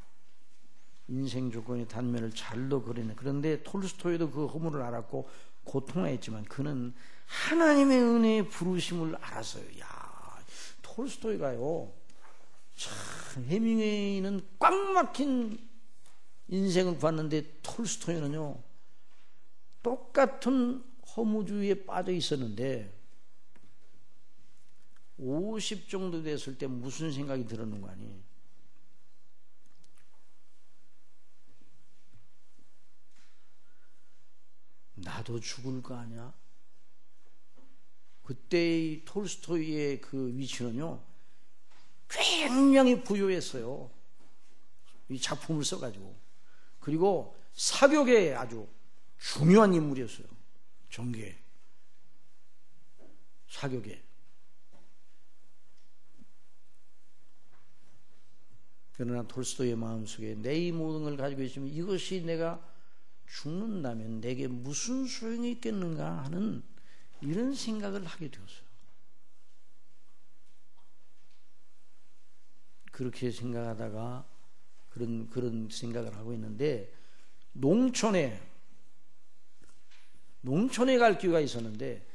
인생 조건의 단면을 잘도 그리네. 그런데 톨스토이도 그 허물을 알았고 고통했지만 그는 하나님의 은혜의 부르심을 알았어요. 야, 톨스토이가요 참 해밍웨이는 꽉 막힌 인생을 봤는데 톨스토이는요 똑같은 허무주의에 빠져 있었는데 50 정도 됐을 때 무슨 생각이 들었는 거 아니에요? 나도 죽을 거 아니야? 그때의 톨스토이의 그 위치는요 굉장히 부유했어요. 이 작품을 써가지고. 그리고 사교계에 아주 중요한 인물이었어요. 정계 사교계. 그러나 톨스토이의 마음속에 내 이 모든 걸 가지고 있으면 이것이 내가 죽는다면 내게 무슨 소용이 있겠는가 하는 이런 생각을 하게 되었어요. 그렇게 생각하다가 그런 생각을 하고 있는데 농촌에 갈 기회가 있었는데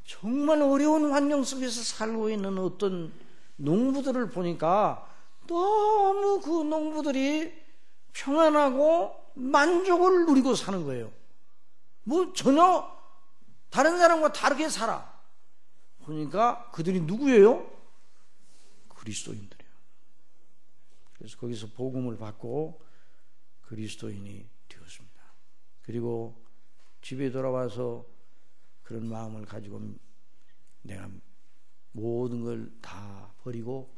정말 어려운 환경 속에서 살고 있는 어떤 농부들을 보니까 너무 그 농부들이 평안하고 만족을 누리고 사는 거예요. 뭐 전혀 다른 사람과 다르게 살아. 보니까 그들이 누구예요? 그리스도인들이에요. 그래서 거기서 복음을 받고 그리스도인이 되었습니다. 그리고 집에 돌아와서 그런 마음을 가지고 내가 모든 걸 다 버리고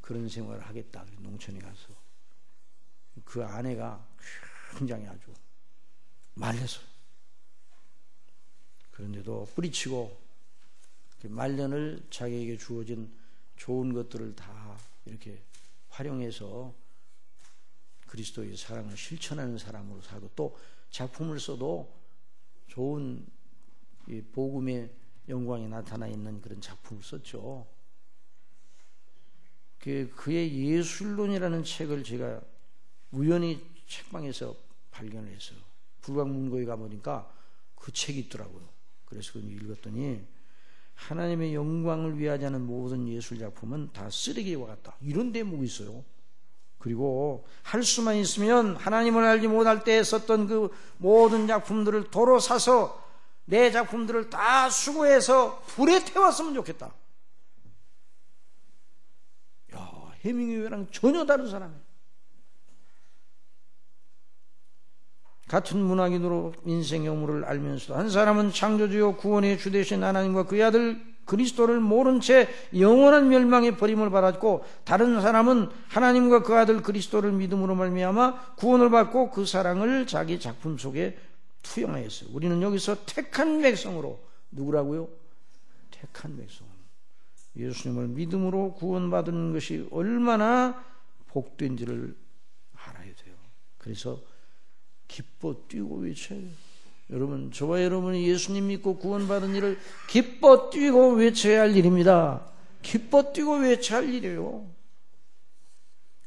그런 생활을 하겠다. 농촌에 가서 그 아내가 굉장히 아주 말렸어요. 그런데도 뿌리치고 말년을 자기에게 주어진 좋은 것들을 다 이렇게 활용해서 그리스도의 사랑을 실천하는 사람으로 살고 또 작품을 써도 좋은 이 복음의 영광이 나타나 있는 그런 작품을 썼죠. 그의 예술론이라는 책을 제가 우연히 책방에서 발견을 했어요. 불광문고에 가보니까 그 책이 있더라고요. 그래서 그걸 읽었더니 하나님의 영광을 위하지 않은 모든 예술작품은 다 쓰레기와 같다. 이런 대목이 있어요. 그리고 할 수만 있으면 하나님을 알지 못할 때 썼던 그 모든 작품들을 도로 사서 내 작품들을 다 수거해서 불에 태웠으면 좋겠다. 야, 해밍웨이랑 전혀 다른 사람이에요. 같은 문학인으로 인생 영물을 알면서도 한 사람은 창조주요 구원의 주 되신 하나님과 그의 아들 그리스도를 모른 채 영원한 멸망의 버림을 받았고, 다른 사람은 하나님과 그 아들 그리스도를 믿음으로 말미암아 구원을 받고 그 사랑을 자기 작품 속에 투영하였어요. 우리는 여기서 택한 백성으로, 누구라고요? 택한 백성. 예수님을 믿음으로 구원받는 것이 얼마나 복된지를 알아야 돼요. 그래서 기뻐 뛰고 외쳐요. 여러분, 저와 여러분이 예수님 믿고 구원받은 일을 기뻐 뛰고 외쳐야 할 일입니다. 기뻐 뛰고 외쳐야 할 일이에요.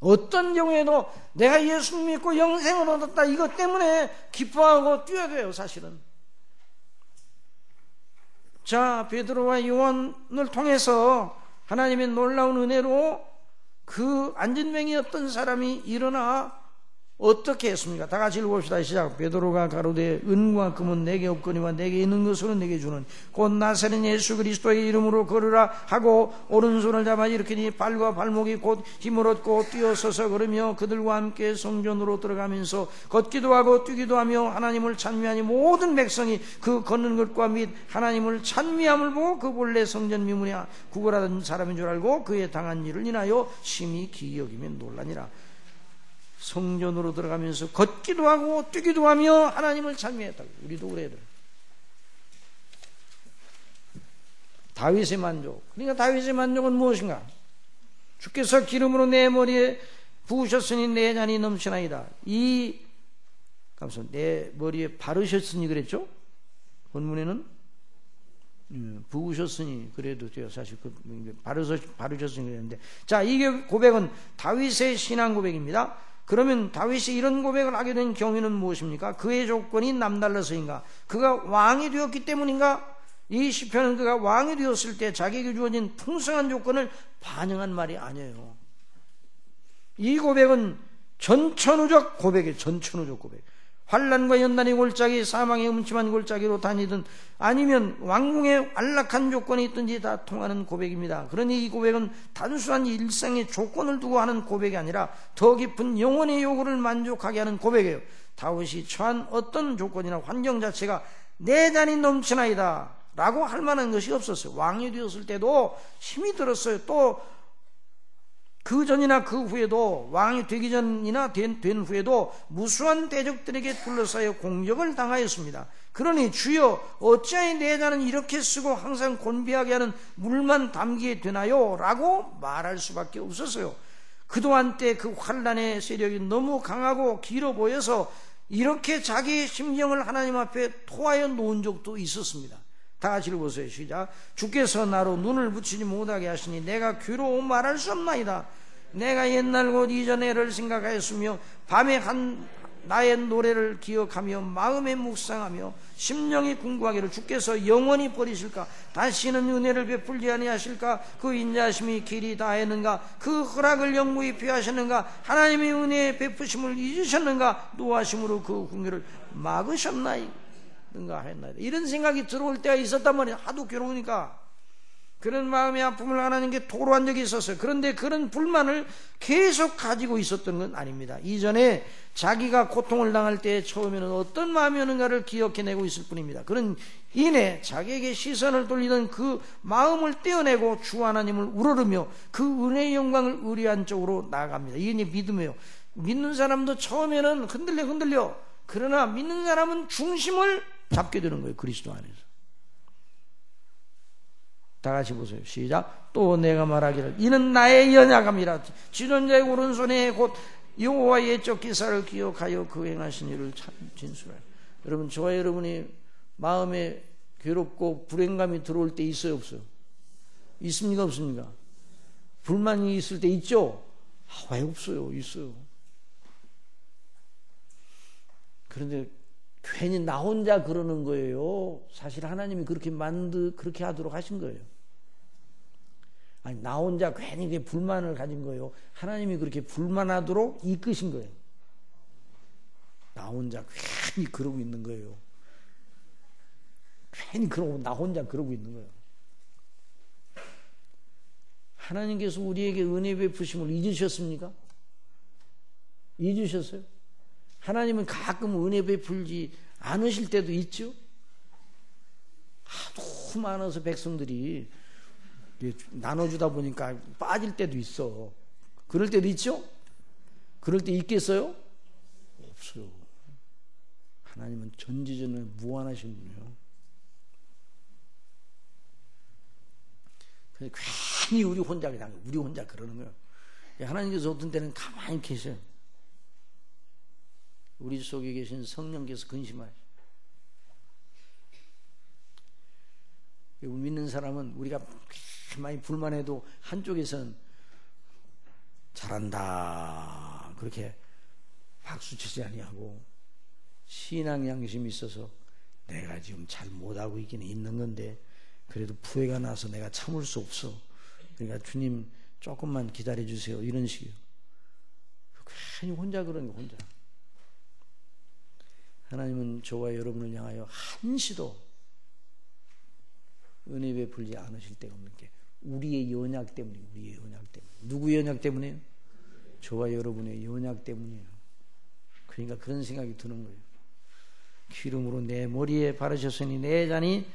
어떤 경우에도 내가 예수님 믿고 영생을 얻었다, 이것 때문에 기뻐하고 뛰어야 돼요. 사실은. 자, 베드로와 요한을 통해서 하나님의 놀라운 은혜로 그 안진뱅이였던 사람이 일어나 어떻게 했습니까? 다 같이 읽어봅시다. 시작. 베드로가 가로되 은과 금은 내게 없거니와 내게 있는 것으로 내게 주는 곧 나사렛 예수 그리스도의 이름으로 걸으라 하고 오른손을 잡아 일으키니 발과 발목이 곧 힘을 얻고 뛰어서서 걸으며 그들과 함께 성전으로 들어가면서 걷기도 하고 뛰기도 하며 하나님을 찬미하니 모든 백성이 그 걷는 것과 및 하나님을 찬미함을 보고 그 본래 성전 미문에 구걸하던 사람인 줄 알고 그의 당한 일을 인하여 심히 기이 여기며 놀라니라. 성전으로 들어가면서 걷기도 하고 뛰기도 하며 하나님을 찬미했다고. 우리도 그래야 돼. 다윗의 만족. 그러니까 다윗의 만족은 무엇인가? 주께서 기름으로 내 머리에 부으셨으니 내 잔이 넘치나이다. 내 머리에 바르셨으니 그랬죠? 본문에는 부으셨으니 그래도 돼요. 사실 바르셨으니 그랬는데, 자, 이게 고백은 다윗의 신앙 고백입니다. 그러면 다윗이 이런 고백을 하게 된 경위는 무엇입니까? 그의 조건이 남달라서인가? 그가 왕이 되었기 때문인가? 이 시편은 그가 왕이 되었을 때 자기에게 주어진 풍성한 조건을 반영한 말이 아니에요. 이 고백은 전천후적 고백이에요. 전천후적 고백. 환난과 연단의 골짜기, 사망의 음침한 골짜기로 다니든 아니면 왕궁의 안락한 조건이 있든지 다 통하는 고백입니다. 그러니 이 고백은 단순한 일상의 조건을 두고 하는 고백이 아니라 더 깊은 영혼의 요구를 만족하게 하는 고백이에요. 다윗이 처한 어떤 조건이나 환경 자체가 내 잔이 넘치나이다 라고 할 만한 것이 없었어요. 왕이 되었을 때도 힘이 들었어요. 또 그 전이나 그 후에도, 왕이 되기 전이나 된 후에도 무수한 대적들에게 둘러싸여 공격을 당하였습니다. 그러니 주여 어찌하여 내 잔은 이렇게 쓰고 항상 곤비하게 하는 물만 담기게 되나요? 라고 말할 수밖에 없었어요. 그동안 때 그 환난의 세력이 너무 강하고 길어 보여서 이렇게 자기의 심정을 하나님 앞에 토하여 놓은 적도 있었습니다. 다 같이 읽어보세요. 시작. 주께서 나로 눈을 붙이지 못하게 하시니 내가 귀로 말할 수 없나이다. 내가 옛날 곧 이전에를 생각하였으며 밤에 한 나의 노래를 기억하며 마음에 묵상하며 심령이 궁구하기를 주께서 영원히 버리실까? 다시는 은혜를 베풀지 아니하실까? 그 인자하심이 길이 다했는가? 그 허락을 영무히 피하셨는가? 하나님의 은혜의 베푸심을 잊으셨는가? 노하심으로 그 궁유를 막으셨나이까 했나이다. 이런 생각이 들어올 때가 있었단 말이에요. 하도 괴로우니까. 그런 마음의 아픔을 하나님께 토로한 적이 있었어요. 그런데 그런 불만을 계속 가지고 있었던 건 아닙니다. 이전에 자기가 고통을 당할 때 처음에는 어떤 마음이었는가를 기억해내고 있을 뿐입니다. 그런 이내 자기에게 시선을 돌리던 그 마음을 떼어내고 주 하나님을 우러르며 그 은혜의 영광을 의뢰한 쪽으로 나아갑니다. 이게 믿음이에요. 믿는 사람도 처음에는 흔들려. 그러나 믿는 사람은 중심을 잡게 되는 거예요. 그리스도 안에서. 다 같이 보세요. 시작. 또 내가 말하기를 이는 나의 연약함이라. 지존자의 오른손에 곧 여호와의 옛적 기사를 기억하여 그 행하신 일을 진술하여. 여러분, 저와 여러분이 마음에 괴롭고 불행감이 들어올 때 있어요, 없어요? 있습니까, 없습니까? 불만이 있을 때 있죠? 왜 없어요? 있어요. 그런데 괜히 나 혼자 그러는 거예요. 사실 하나님이 그렇게 하도록 하신 거예요. 아니, 나 혼자 괜히 불만을 가진 거예요. 하나님이 그렇게 불만하도록 이끄신 거예요. 나 혼자 괜히 그러고 있는 거예요. 괜히 그러고 나 혼자 그러고 있는 거예요. 하나님께서 우리에게 은혜 베푸심을 잊으셨습니까? 잊으셨어요? 하나님은 가끔 은혜 베풀지 않으실 때도 있죠. 하도 많아서 백성들이 나눠주다 보니까 빠질 때도 있어. 그럴 때도 있죠? 그럴 때 있겠어요? 없어요. 하나님은 전지전능해 무한하신 분이에요. 그래서 괜히 우리 혼자 그러는 거예요. 하나님께서 어떤 때는 가만히 계셔요. 우리 속에 계신 성령께서 근심하시죠. 믿는 사람은 우리가 많이 불만해도 한쪽에서는 잘한다 그렇게 박수치지 아니하고 신앙 양심이 있어서 내가 지금 잘 못하고 있는 건데 그래도 부해가 나서 내가 참을 수 없어. 그러니까 주님 조금만 기다려 주세요. 이런 식이요. 괜히 혼자 그러는 거 혼자. 하나님은 저와 여러분을 향하여 한시도 은혜 베풀지 않으실 때가 없는 게 우리의 연약 때문이에요. 우리의 연약 때문에. 누구의 연약 때문에요? 저와 여러분의 연약 때문이에요. 그러니까 그런 생각이 드는 거예요. 기름으로 내 머리에 바르셨으니 내 잔이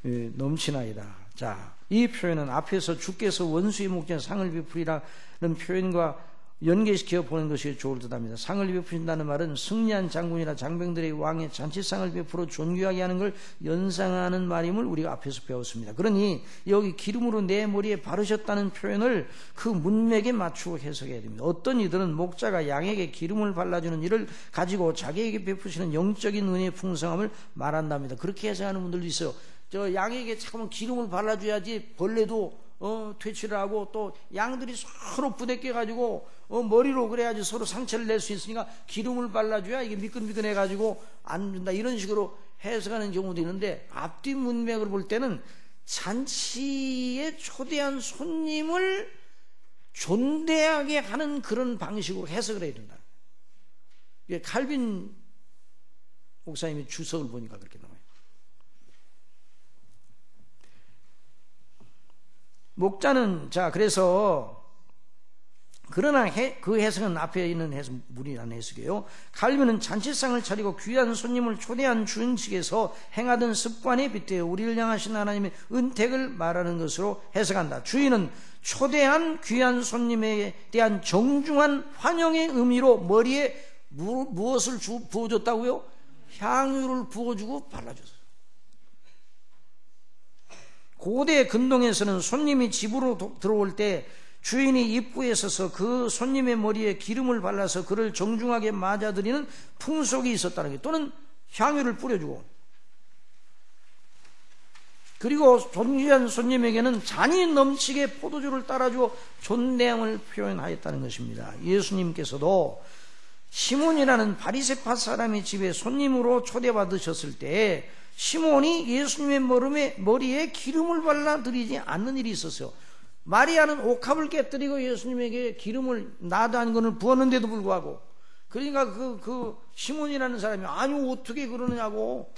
넘치나이다. 자, 이 표현은 앞에서 주께서 원수의 목전에 상을 베풀이라는 표현과 연계시켜 보는 것이 좋을 듯합니다. 상을 베푸신다는 말은 승리한 장군이나 장병들의 왕의 잔치상을 베풀어 존귀하게 하는 걸 연상하는 말임을 우리가 앞에서 배웠습니다. 그러니 여기 기름으로 내 머리에 바르셨다는 표현을 그 문맥에 맞추고 해석해야 됩니다. 어떤 이들은 목자가 양에게 기름을 발라주는 일을 가지고 자기에게 베푸시는 영적인 은혜의 풍성함을 말한답니다. 그렇게 해석하는 분들도 있어요. 저 양에게 잠깐만 기름을 발라줘야지 벌레도 퇴치를 하고 또 양들이 서로 부대껴 가지고 머리로 그래야지 서로 상처를 낼 수 있으니까 기름을 발라줘야 이게 미끈미끈해 가지고 안 준다 이런 식으로 해석하는 경우도 있는데 앞뒤 문맥을 볼 때는 잔치에 초대한 손님을 존대하게 하는 그런 방식으로 해석을 해야 된다. 이게 칼빈 목사님의 주석을 보니까 그렇게 나와요. 목자는 자 그래서 그러나 그 해석은 앞에 있는 해석 무리한 해석이에요. 칼빈은 잔치상을 차리고 귀한 손님을 초대한 주인 측에서 행하던 습관에 빗대어 우리를 향하신 하나님의 은택을 말하는 것으로 해석한다. 주인은 초대한 귀한 손님에 대한 정중한 환영의 의미로 머리에 무엇을 부어줬다고요? 향유를 부어주고 발라줬어요. 고대 근동에서는 손님이 집으로 들어올 때 주인이 입구에 서서 그 손님의 머리에 기름을 발라서 그를 정중하게 맞아들이는 풍속이 있었다는 게, 또는 향유를 뿌려주고, 그리고 존귀한 손님에게는 잔이 넘치게 포도주를 따라주어 존대함을 표현하였다는 것입니다. 예수님께서도 시몬이라는 바리새파 사람의 집에 손님으로 초대받으셨을 때 시몬이 예수님의 머리에 기름을 발라드리지 않는 일이 있었어요. 마리아는 옥합을 깨뜨리고 예수님에게 기름을 나도 한 것을 부었는데도 불구하고, 그러니까 그 시몬이라는 사람이 아니 어떻게 그러느냐고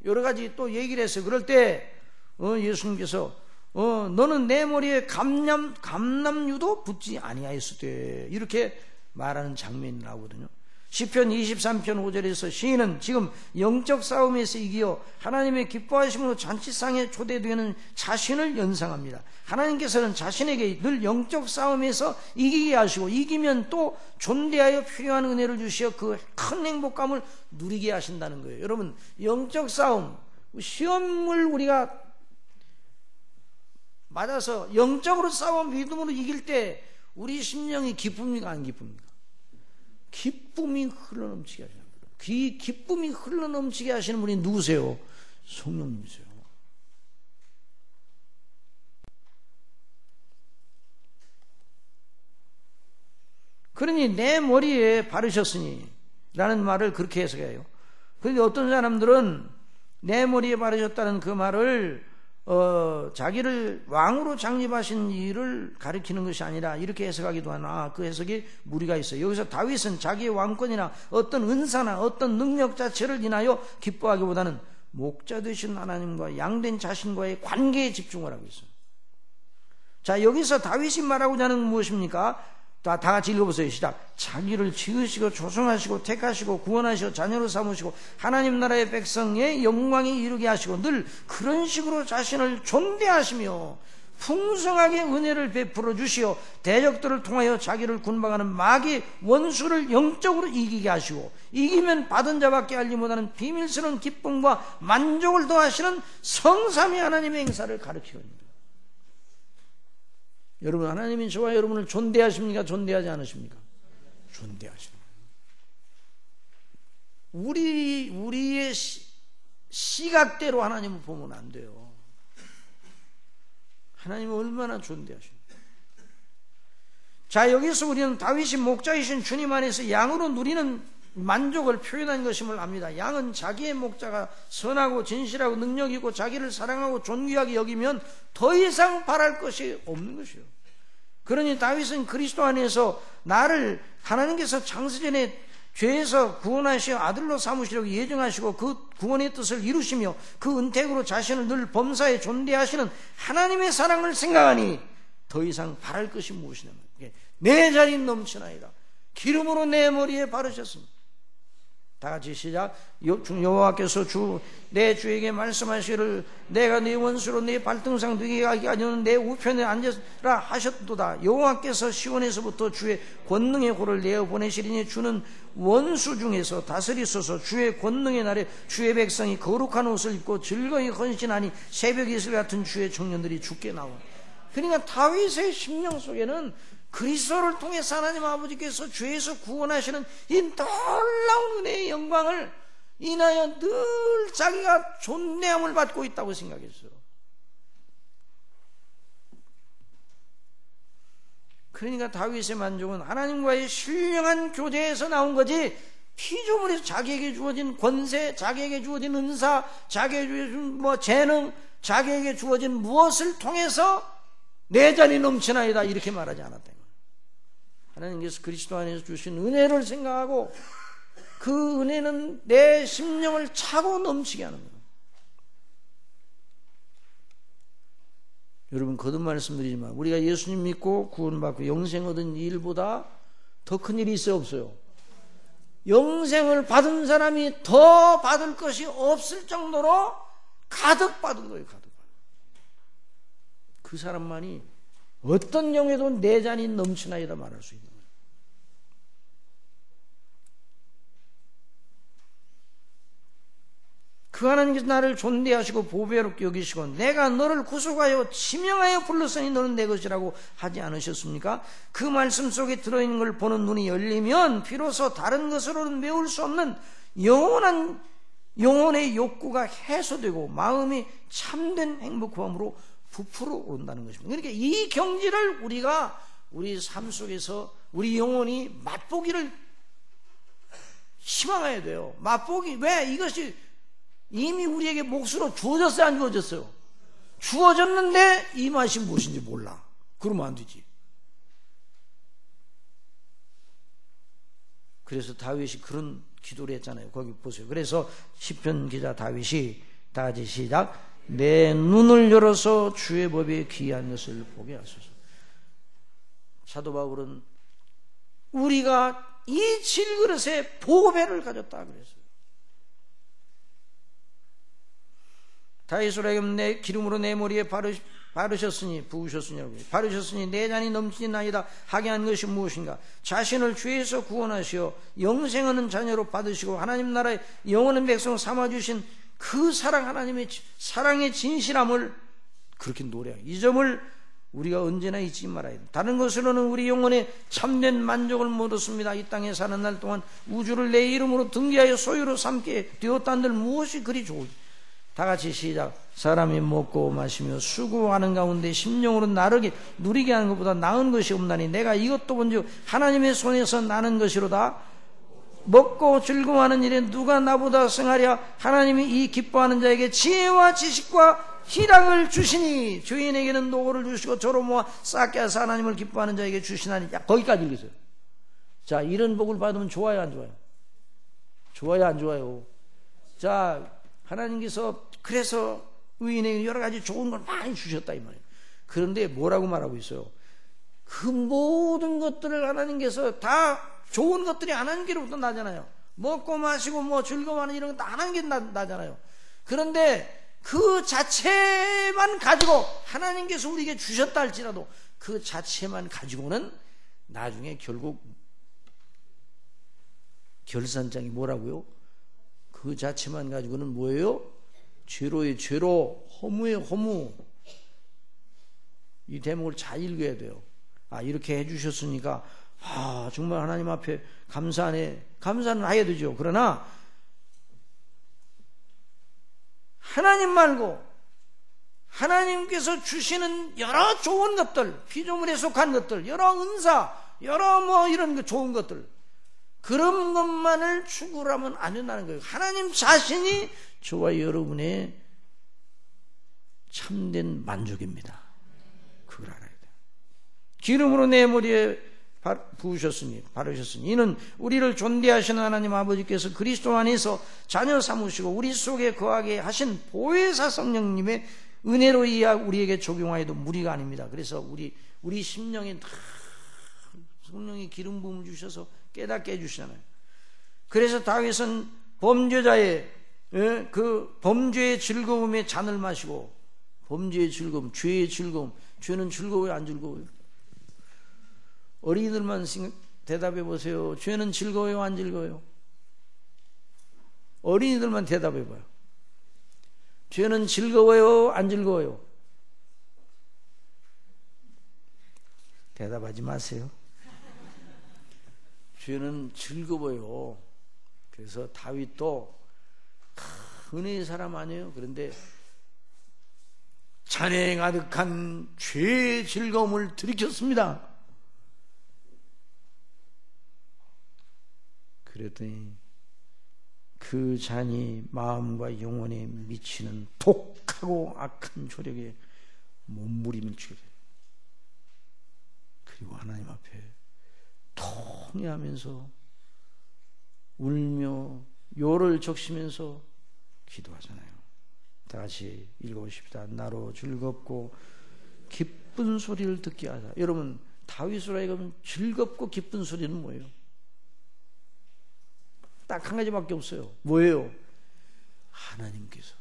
여러 가지 또 얘기를 했어요. 그럴 때 예수님께서 너는 내 머리에 감람유도 붓지 아니하였으되, 이렇게 말하는 장면이 나오거든요. 시편 23편 5절에서 시인은 지금 영적 싸움에서 이기어 하나님의 기뻐하심으로 잔치상에 초대되는 자신을 연상합니다. 하나님께서는 자신에게 늘 영적 싸움에서 이기게 하시고, 이기면 또 존대하여 필요한 은혜를 주시어 그 큰 행복감을 누리게 하신다는 거예요. 여러분, 영적 싸움, 시험을 우리가 맞아서 영적으로 싸워 믿음으로 이길 때 우리 심령이 기쁩니까, 안 기쁩니까? 기쁨이 흘러넘치게 하시는 거예요. 기쁨이 흘러넘치게 하시는 분이 누구세요? 성령님이세요. 그러니 내 머리에 바르셨으니 라는 말을 그렇게 해석해요. 그런데 어떤 사람들은 내 머리에 바르셨다는 그 말을 자기를 왕으로 창립하신 일을 가리키는 것이 아니라 이렇게 해석하기도 하나, 그 해석에 무리가 있어요. 여기서 다윗은 자기의 왕권이나 어떤 은사나 어떤 능력 자체를 인하여 기뻐하기보다는 목자 되신 하나님과 양된 자신과의 관계에 집중을 하고 있어요. 자, 여기서 다윗이 말하고자 하는 무엇입니까? 다 같이 읽어보세요. 시작. 자기를 지으시고 조성하시고 택하시고 구원하시고 자녀로 삼으시고 하나님 나라의 백성의 영광에 이르게 하시고 늘 그런 식으로 자신을 존대하시며 풍성하게 은혜를 베풀어 주시어 대적들을 통하여 자기를 군방하는 마귀 원수를 영적으로 이기게 하시고, 이기면 받은 자밖에 알지 못하는 비밀스러운 기쁨과 만족을 더하시는 성삼위 하나님의 행사를 가르치거든요. 여러분, 하나님이 저와 여러분을 존대하십니까? 존대하지 않으십니까? 존대하십니다. 우리의 시각대로 하나님을 보면 안 돼요. 하나님은 얼마나 존대하십니까? 자, 여기서 우리는 다윗이 목자이신 주님 안에서 양으로 누리는 만족을 표현한 것임을 압니다. 양은 자기의 목자가 선하고 진실하고 능력 있고 자기를 사랑하고 존귀하게 여기면 더 이상 바랄 것이 없는 것이요. 그러니 다윗은 그리스도 안에서 나를 하나님께서 창세전에 죄에서 구원하시어 아들로 삼으시려고 예정하시고 그 구원의 뜻을 이루시며 그 은택으로 자신을 늘 범사에 존대하시는 하나님의 사랑을 생각하니 더 이상 바랄 것이 무엇이냐, 내 자리 넘치나이다. 기름으로 내 머리에 바르셨습니다. 다 같이 시작. 여호와께서 내 주에게 말씀하시기를 내가 네 원수로 네 발등상 되게 하게 하려는 내 우편에 앉으라 하셨도다. 여호와께서 시온에서부터 주의 권능의 고를 내어 보내시리니 주는 원수 중에서 다스리소서. 주의 권능의 날에 주의 백성이 거룩한 옷을 입고 즐거이 헌신하니 새벽 이슬 같은 주의 청년들이 주께 나오니. 그러니까 다윗의 심령 속에는 그리스도를 통해서 하나님 아버지께서 죄에서 구원하시는 이 놀라운 은혜의 영광을 인하여 늘 자기가 존대함을 받고 있다고 생각했어요. 그러니까 다윗의 만족은 하나님과의 신령한 교제에서 나온 거지, 피조물에서 자기에게 주어진 권세, 자기에게 주어진 은사, 자기에게 주어진 재능, 자기에게 주어진 무엇을 통해서 내 잔이 넘치나이다 이렇게 말하지 않았다. 하나님께서 그리스도 안에서 주신 은혜를 생각하고 그 은혜는 내 심령을 차고 넘치게 하는 거예요. 여러분, 거듭 말씀드리지만 우리가 예수님 믿고 구원받고 영생 얻은 일보다 더 큰 일이 있어요, 없어요? 영생을 받은 사람이 더 받을 것이 없을 정도로 가득 받은 거예요. 가득 받은. 그 사람만이 어떤 경우에도 내 잔이 넘치나이다 말할 수 있는 거예요. 그 하나님께서 나를 존대하시고 보배롭게 여기시고 내가 너를 구속하여 지명하여 불렀으니 너는 내 것이라고 하지 않으셨습니까? 그 말씀 속에 들어있는 걸 보는 눈이 열리면 비로소 다른 것으로는 메울 수 없는 영혼의 욕구가 해소되고 마음이 참된 행복함으로 부풀어 오른다는 것입니다. 그러니까 이 경지를 우리가 우리 삶 속에서 우리 영혼이 맛보기를 희망해야 돼요. 맛보기. 왜? 이것이 이미 우리에게 몫으로 주어졌어요? 안 주어졌어요? 주어졌는데 이 맛이 무엇인지 몰라. 그러면 안 되지. 그래서 다윗이 그런 기도를 했잖아요. 거기 보세요. 그래서 시편 기자 다윗이 다 같이 시작. 내 눈을 열어서 주의 법에 귀한 것을 보게 하소서. 사도 바울은 우리가 이 질그릇에 보배를 가졌다 그랬어요. 다윗으로 하여금 내 기름으로 내 머리에 바르셨으니 내 잔이 넘치는 아니다 하게 한 것이 무엇인가? 자신을 죄에서 구원하시어 영생하는 자녀로 받으시고 하나님 나라의 영원한 백성 삼아주신 그 사랑, 하나님의 사랑의 진실함을 그렇게 노래하고, 이 점을 우리가 언제나 잊지 말아야 돼. 다른 것으로는 우리 영혼에 참된 만족을 못 얻습니다. 이 땅에 사는 날 동안 우주를 내 이름으로 등기하여 소유로 삼게 되었다는들 무엇이 그리 좋을지. 다 같이 시작. 사람이 먹고 마시며 수고하는 가운데 심령으로 나르게 누리게 하는 것보다 나은 것이 없나니 내가 이것도 본즉 하나님의 손에서 나는 것이로다. 먹고 즐거워하는 일에 누가 나보다 승하랴. 하나님이 이 기뻐하는 자에게 지혜와 지식과 희락을 주시니 죄인에게는 노고를 주시고 저로 모아 쌓게 하사 하나님을 기뻐하는 자에게 주시나니. 야, 거기까지 읽으세요. 자, 이런 복을 받으면 좋아요, 안 좋아요? 좋아요, 안 좋아요? 자, 하나님께서 그래서 의인에게 여러 가지 좋은 걸 많이 주셨다 이 말이에요. 그런데 뭐라고 말하고 있어요? 그 모든 것들을 하나님께서 다 좋은 것들이 하나님께로부터 나잖아요. 먹고 마시고 뭐 즐거워하는 이런 거 다 하나님께 나잖아요. 그런데 그 자체만 가지고 하나님께서 우리에게 주셨다 할지라도 그 자체만 가지고는 나중에 결국 결산장이 뭐라고요? 그 자체만 가지고는 뭐예요? 죄로의 죄로, 허무의 허무. 이 대목을 잘 읽어야 돼요. 아, 이렇게 해주셨으니까 아, 정말 하나님 앞에 감사하네. 감사는 해야 되죠. 그러나 하나님 말고 하나님께서 주시는 여러 좋은 것들, 피조물에 속한 것들, 여러 은사, 여러 뭐 이런 거 좋은 것들, 그런 것만을 추구를 하면 안 된다는 거예요. 하나님 자신이 저와 여러분의 참된 만족입니다. 그걸 알아야 돼요. 기름으로 내 머리에 부으셨으니, 바르셨으니 이는 우리를 존대하시는 하나님 아버지께서 그리스도 안에서 자녀 삼으시고 우리 속에 거하게 하신 보혜사 성령님의 은혜로 이하 우리에게 적용하여도 무리가 아닙니다. 그래서 우리 심령에 다 성령이 기름 부음을 주셔서 깨닫게 해주시잖아요. 그래서 다윗은 범죄자의 그 범죄의 즐거움에 잔을 마시고, 범죄의 즐거움, 죄의 즐거움, 죄는 즐거워요, 안 즐거워요? 어린이들만 대답해 보세요. 죄는 즐거워요, 안 즐거워요? 어린이들만 대답해 봐요. 죄는 즐거워요, 안 즐거워요? 대답하지 마세요. 죄는 즐거워요. 그래서 다윗도 은혜의 사람 아니에요. 그런데 잔에 가득한 죄의 즐거움을 들이켰습니다. 그랬더니 그 잔이 마음과 영혼에 미치는 독하고 악한 조력에 몸부림을 치게 돼요. 그리고 하나님 앞에 통회하면서 울며 요를 적시면서 기도하잖아요. 다 같이 읽어보십시다. 나로 즐겁고 기쁜 소리를 듣게 하자. 여러분, 다윗으로 하여금 즐겁고 기쁜 소리는 뭐예요? 딱 한 가지밖에 없어요. 뭐예요? 하나님께서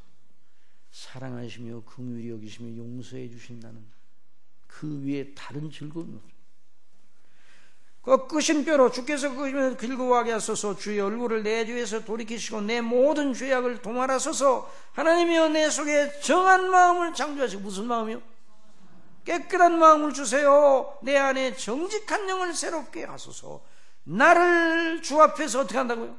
사랑하시며 긍휼히 여기시며 용서해 주신다는 그 위에 다른 즐거움이 없어요. 꺾으신 뼈로 주께서 그 길고하게 하소서. 주의 얼굴을 내 죄에서 돌이키시고 내 모든 죄악을 도말하소서. 하나님이여 내 속에 정한 마음을 창조하시고. 무슨 마음이요? 깨끗한 마음을 주세요. 내 안에 정직한 영을 새롭게 하소서. 나를 주 앞에서 어떻게 한다고요?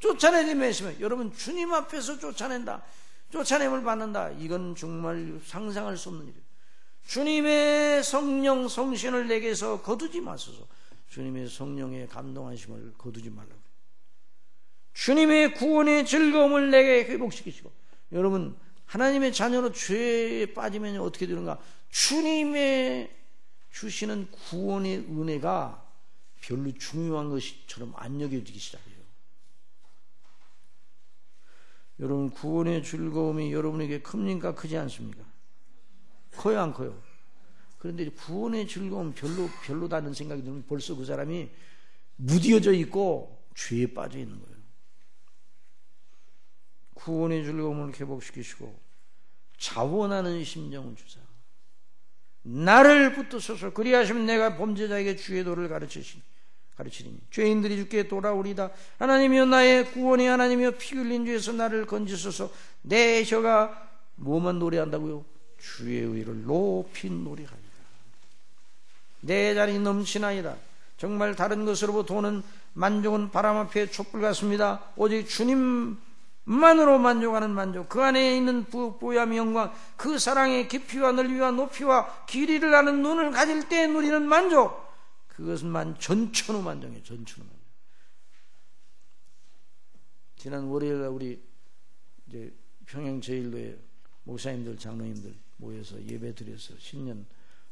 쫓아내리매시면. 여러분 주님 앞에서 쫓아낸다, 쫓아냄을 받는다. 이건 정말 상상할 수 없는 일이에요. 주님의 성령 성신을 내게서 거두지 마소서. 주님의 성령의 감동하심을 거두지 말라고. 주님의 구원의 즐거움을 내게 회복시키시고. 여러분 하나님의 자녀로 죄에 빠지면 어떻게 되는가? 주님의 주시는 구원의 은혜가 별로 중요한 것처럼 안 여겨지기 시작해요. 여러분 구원의 즐거움이 여러분에게 큽니까? 크지 않습니까? 커요 안 커요? 그런데 구원의 즐거움 별로다는 생각이 들면 벌써 그 사람이 무디어져 있고 죄에 빠져 있는 거예요. 구원의 즐거움을 회복시키시고 자원하는 심정을 주사. 나를 붙드소서. 그리하시면 내가 범죄자에게 주의 도를 가르치리니 죄인들이 주께 돌아오리다. 하나님이여 나의 구원이 하나님이여 피 흘린 죄에서 나를 건지소서. 내 혀가 뭐만 노래한다고요? 주의 의를 높이 노래하리라. 내 잔이 넘치나이다. 정말 다른 것으로부터 오는 만족은 바람 앞에 촛불 같습니다. 오직 주님만으로 만족하는 만족, 그 안에 있는 보람 영광, 그 사랑의 깊이와 넓이와 높이와 길이를 아는 눈을 가질 때 누리는 만족, 그것은 전천후 만족이에요. 전천후 만족. 지난 월요일 우리 이제 평양 제일로에 목사님들 장로님들 모여서 예배 드려서 신년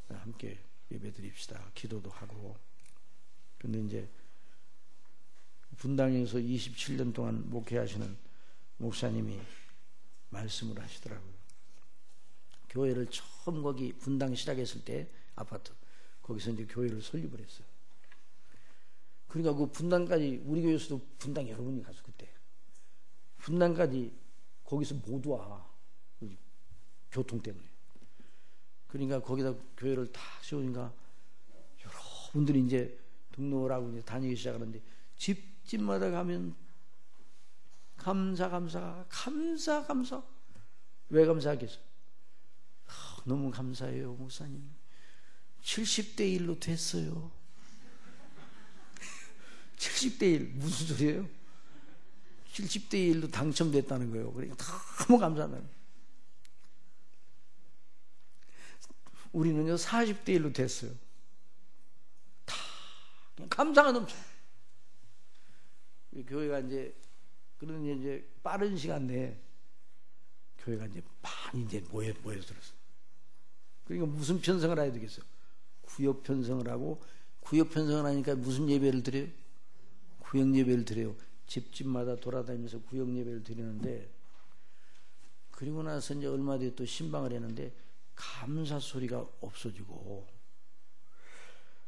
함께 예배 드립시다 기도도 하고. 근데 이제 분당에서 27년 동안 목회하시는 목사님이 말씀을 하시더라고요. 교회를 처음 거기 분당 시작했을 때 아파트 거기서 이제 교회를 설립을 했어요. 그러니까 그 분당까지 우리 교회에서도 분당 여러분이 가서 그때 분당까지 거기서 못 와. 교통 때문에. 그러니까 거기다 교회를 다 세우니까 여러분들이 이제 등록을 하고 이제 다니기 시작하는데 집마다 가면 감사. 왜 감사하겠어요? 너무 감사해요 목사님. 70대 1로 됐어요. 70대 1 무슨 소리예요? 70대 1로 당첨됐다는 거예요. 그러니까 너무 감사하다는. 우리는요 40대 1로 됐어요. 다 그냥 감사가 넘쳐. 교회가 이제 그런 이제 빠른 시간 내에 교회가 이제 많이 이제 모여들었어. 그러니까 무슨 편성을 해야 되겠어요? 구역 편성을 하고, 구역 편성을 하니까 무슨 예배를 드려요? 구역 예배를 드려요. 집마다 돌아다니면서 구역 예배를 드리는데, 그리고 나서 이제 얼마 뒤에 또 신방을 했는데 감사 소리가 없어지고,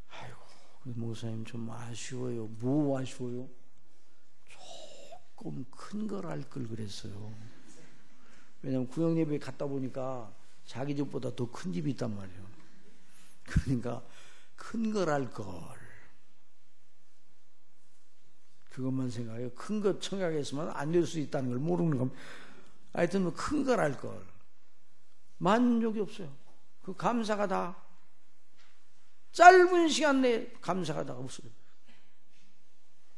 아이고 목사님 좀 아쉬워요. 뭐 아쉬워요? 조금 큰 걸 할 걸 그랬어요. 왜냐면 구역 예배에 갔다 보니까 자기 집보다 더 큰 집이 있단 말이에요. 그러니까 큰 걸 할 걸. 그것만 생각해요. 큰 것 청약했으면 안 될 수 있다는 걸 모르는 겁니다. 하여튼 큰 걸 할 걸. 만족이 없어요. 그 감사가 다 짧은 시간 내에 감사가 다 없어요.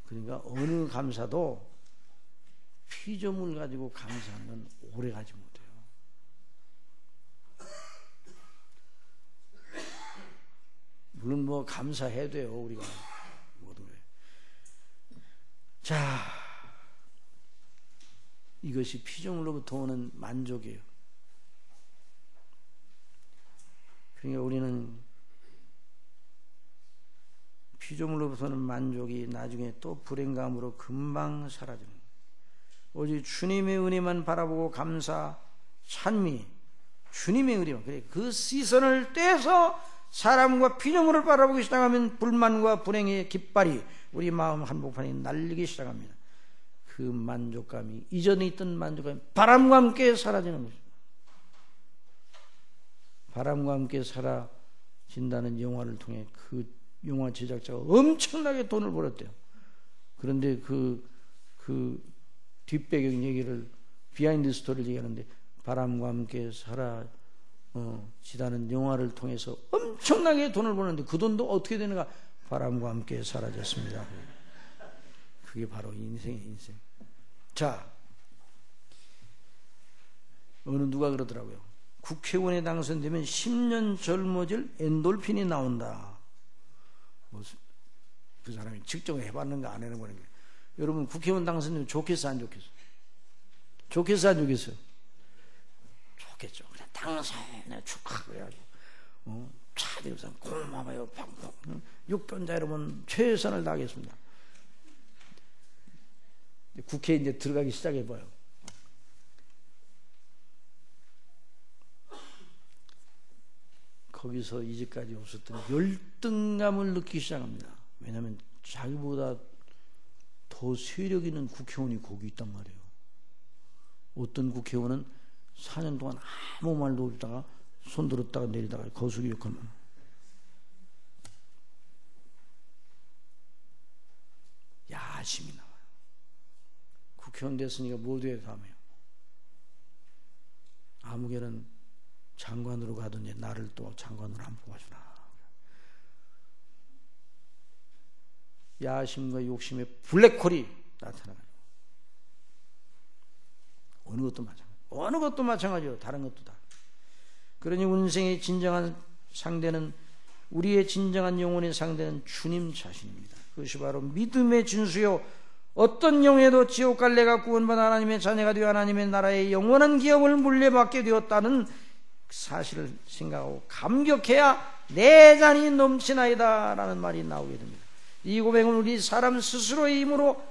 그러니까 어느 감사도 피조물 가지고 감사하는 건 오래 가지 못해요. 물론 뭐 감사해야 돼요. 우리가 모든 거예요. 자, 이것이 피조물로부터 오는 만족이에요. 그러니까 우리는 피조물로부터는 만족이 나중에 또 불행감으로 금방 사라집니다. 오직 주님의 은혜만 바라보고 감사, 찬미, 주님의 은혜만, 그래 그 시선을 떼서 사람과 피조물을 바라보기 시작하면 불만과 불행의 깃발이 우리 마음 한복판에 날리기 시작합니다. 그 만족감이, 이전에 있던 만족감이 바람과 함께 사라지는 것입니다. 바람과 함께 사라진다는 영화를 통해 그 영화 제작자가 엄청나게 돈을 벌었대요. 그런데 그 뒷배경 얘기를, 비하인드 스토리를 얘기하는데, 바람과 함께 사라지다는 영화를 통해서 엄청나게 돈을 버는데 그 돈도 어떻게 되는가? 바람과 함께 사라졌습니다. 그게 바로 인생의 인생. 자, 어느 누가 그러더라고요. 국회의원에 당선되면 10년 젊어질 엔돌핀이 나온다. 그 사람이 측정을 해봤는가 안 해는 거는 게. 여러분 국회의원 당선되면 좋겠어 안 좋겠어? 좋겠어 안 좋겠어? 좋겠죠. 그냥 당선에 축하해가지고 차대우선 고마워요 팡팡. 육변자 여러분 최선을 다하겠습니다. 국회에 이제 들어가기 시작해봐요. 거기서 이제까지 없었던 열등감을 느끼기 시작합니다. 왜냐하면 자기보다 더 세력 있는 국회의원이 거기 있단 말이에요. 어떤 국회의원은 4년 동안 아무 말도 없다가 손 들었다가 내리다가 거수기 역할만. 야심이 나와요. 국회의원 됐으니까 뭐 돼야 다음에요. 아무개는 장관으로 가든지 나를 또 장관으로 안 뽑아주나. 야심과 욕심의 블랙홀이 나타나요. 어느 것도 마찬가지요. 다른 것도 다. 그러니 인생의 진정한 상대는, 우리의 진정한 영혼의 상대는 주님 자신입니다. 그것이 바로 믿음의 진수요, 어떤 영에도 지옥 갈 내가 구원받아 하나님의 자녀가 되어 하나님의 나라의 영원한 기업을 물려받게 되었다는 사실을 생각하고 감격해야 내 잔이 넘치나이다 라는 말이 나오게 됩니다. 이 고백은 우리 사람 스스로의 힘으로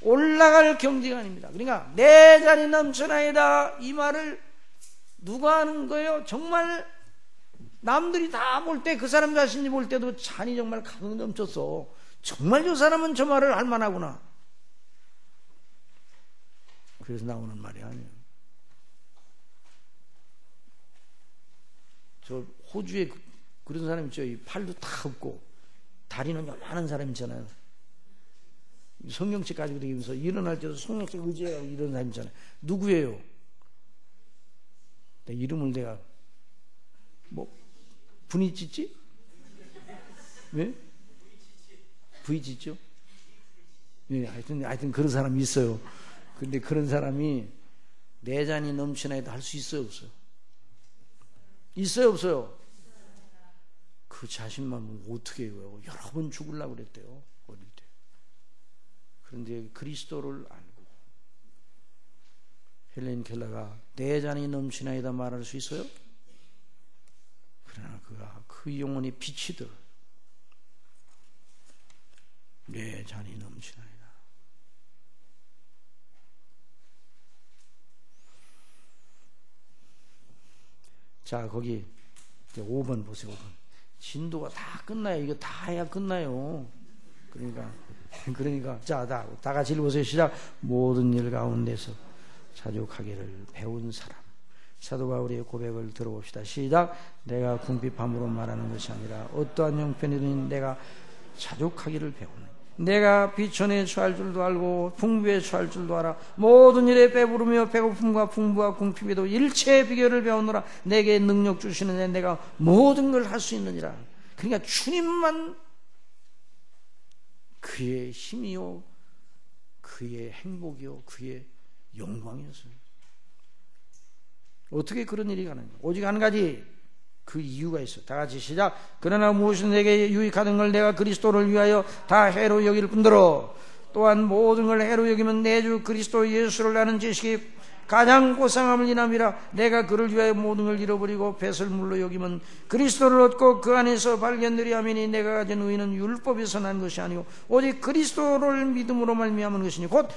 올라갈 경지가 아닙니다. 그러니까 내 잔이 넘치나이다, 이 말을 누가 하는 거예요? 정말 남들이 다 볼 때, 그 사람 자신이 볼 때도 잔이 정말 가득 넘쳤어. 정말 저 사람은 저 말을 할 만하구나. 그래서 나오는 말이 아니에요. 저 호주에 그런 사람 있죠. 이 팔도 다 없고 다리는 요만한 사람 있잖아요. 성경책 가지고 다니면서 일어날 때도 성경책 의지하고 이런 사람 있잖아요. 누구예요? 이름을 내가 분이찌찌? 왜? 부이찌죠? 네, 하여튼 그런 사람이 있어요. 근데 그런 사람이 내 잔이 넘치나이다 할 수 있어요, 없어요? 있어요, 없어요? 그 자신만 어떻게 해요? 여러 번 죽으려고 그랬대요, 어릴 때. 그런데 그리스도를 알고 헬렌 켈러가 내 잔이 넘치나이다 말할 수 있어요? 그러나 그가 그 영혼이 빛이 들어요. 내 잔이 넘치나이다. 자, 거기 5번 보세요. 5번. 진도가 다 끝나요. 이거 다 해야 끝나요. 그러니까 자, 다 같이 읽어보세요. 시작. 모든 일 가운데서 자족하기를 배운 사람. 사도 바울의 고백을 들어봅시다. 시작. 내가 궁핍함으로 말하는 것이 아니라 어떠한 형편이든 내가 자족하기를 배우는. 내가 비천에 처할 줄도 알고 풍부에 처할 줄도 알아. 모든 일에 배부르며 배고픔과 풍부와 궁핍에도 일체의 비결을 배우노라. 내게 능력 주시는 애 내가 모든 걸 할 수 있느니라. 그러니까 주님만 그의 힘이요, 그의 행복이요, 그의 영광이었어요. 어떻게 그런 일이 가능해요? 오직 한 가지 그 이유가 있어. 다 같이 시작. 그러나 무엇은 내게 유익하던 걸 내가 그리스도를 위하여 다 해로 여길 뿐더러 또한 모든 걸 해로 여기면 내 주 그리스도 예수를 아는 지식이 가장 고상함을 인함이라. 내가 그를 위하여 모든 걸 잃어버리고 배설물로 여기면 그리스도를 얻고 그 안에서 발견되리 하미니 내가 가진 의는 율법에서 난 것이 아니고 오직 그리스도를 믿음으로 말미암은 것이니 곧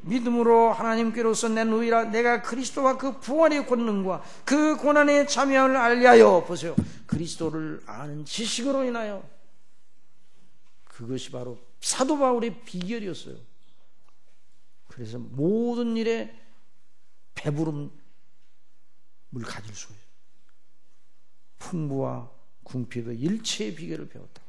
믿음으로 하나님께로서 낸 의라. 내가 그리스도와 그 부활의 권능과 그 고난의 참여를 알리하여, 보세요, 그리스도를 아는 지식으로 인하여. 그것이 바로 사도 바울의 비결이었어요. 그래서 모든 일에 배부름을 가질 수 있어요. 풍부와 궁핍의 일체의 비결을 배웠다.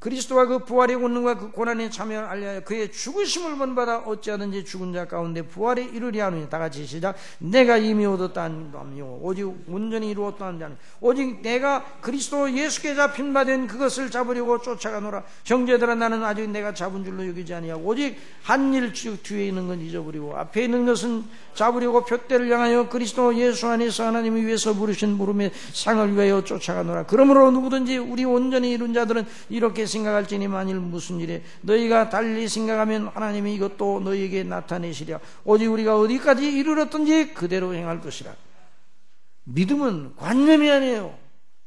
그리스도와 그 부활의 권능과 그 고난에 참여를 알려하여 그의 죽으심을 본받아 어찌하든지 죽은 자 가운데 부활에 이르리 하느니. 다 같이 시작. 내가 이미 얻었다 하는 것이요 오직 온전히 이루었다 하는 자는 오직 내가 그리스도 예수께 잡힌 바 된 그것을 잡으려고 쫓아가노라. 형제들아, 나는 아직 내가 잡은 줄로 여기지 아니하고 오직 한 일 뒤에 있는 건 잊어버리고 앞에 있는 것은 잡으려고 푯대를 향하여 그리스도 예수 안에서 하나님이 위해서 부르신 부름의 상을 위하여 쫓아가노라. 그러므로 누구든지 우리 온전히 이룬 자들은 이렇게 생각할지니 만일 무슨 일에 너희가 달리 생각하면 하나님이 이것도 너희에게 나타내시랴. 오직 우리가 어디까지 이르렀든지 그대로 행할 것이라. 믿음은 관념이 아니에요.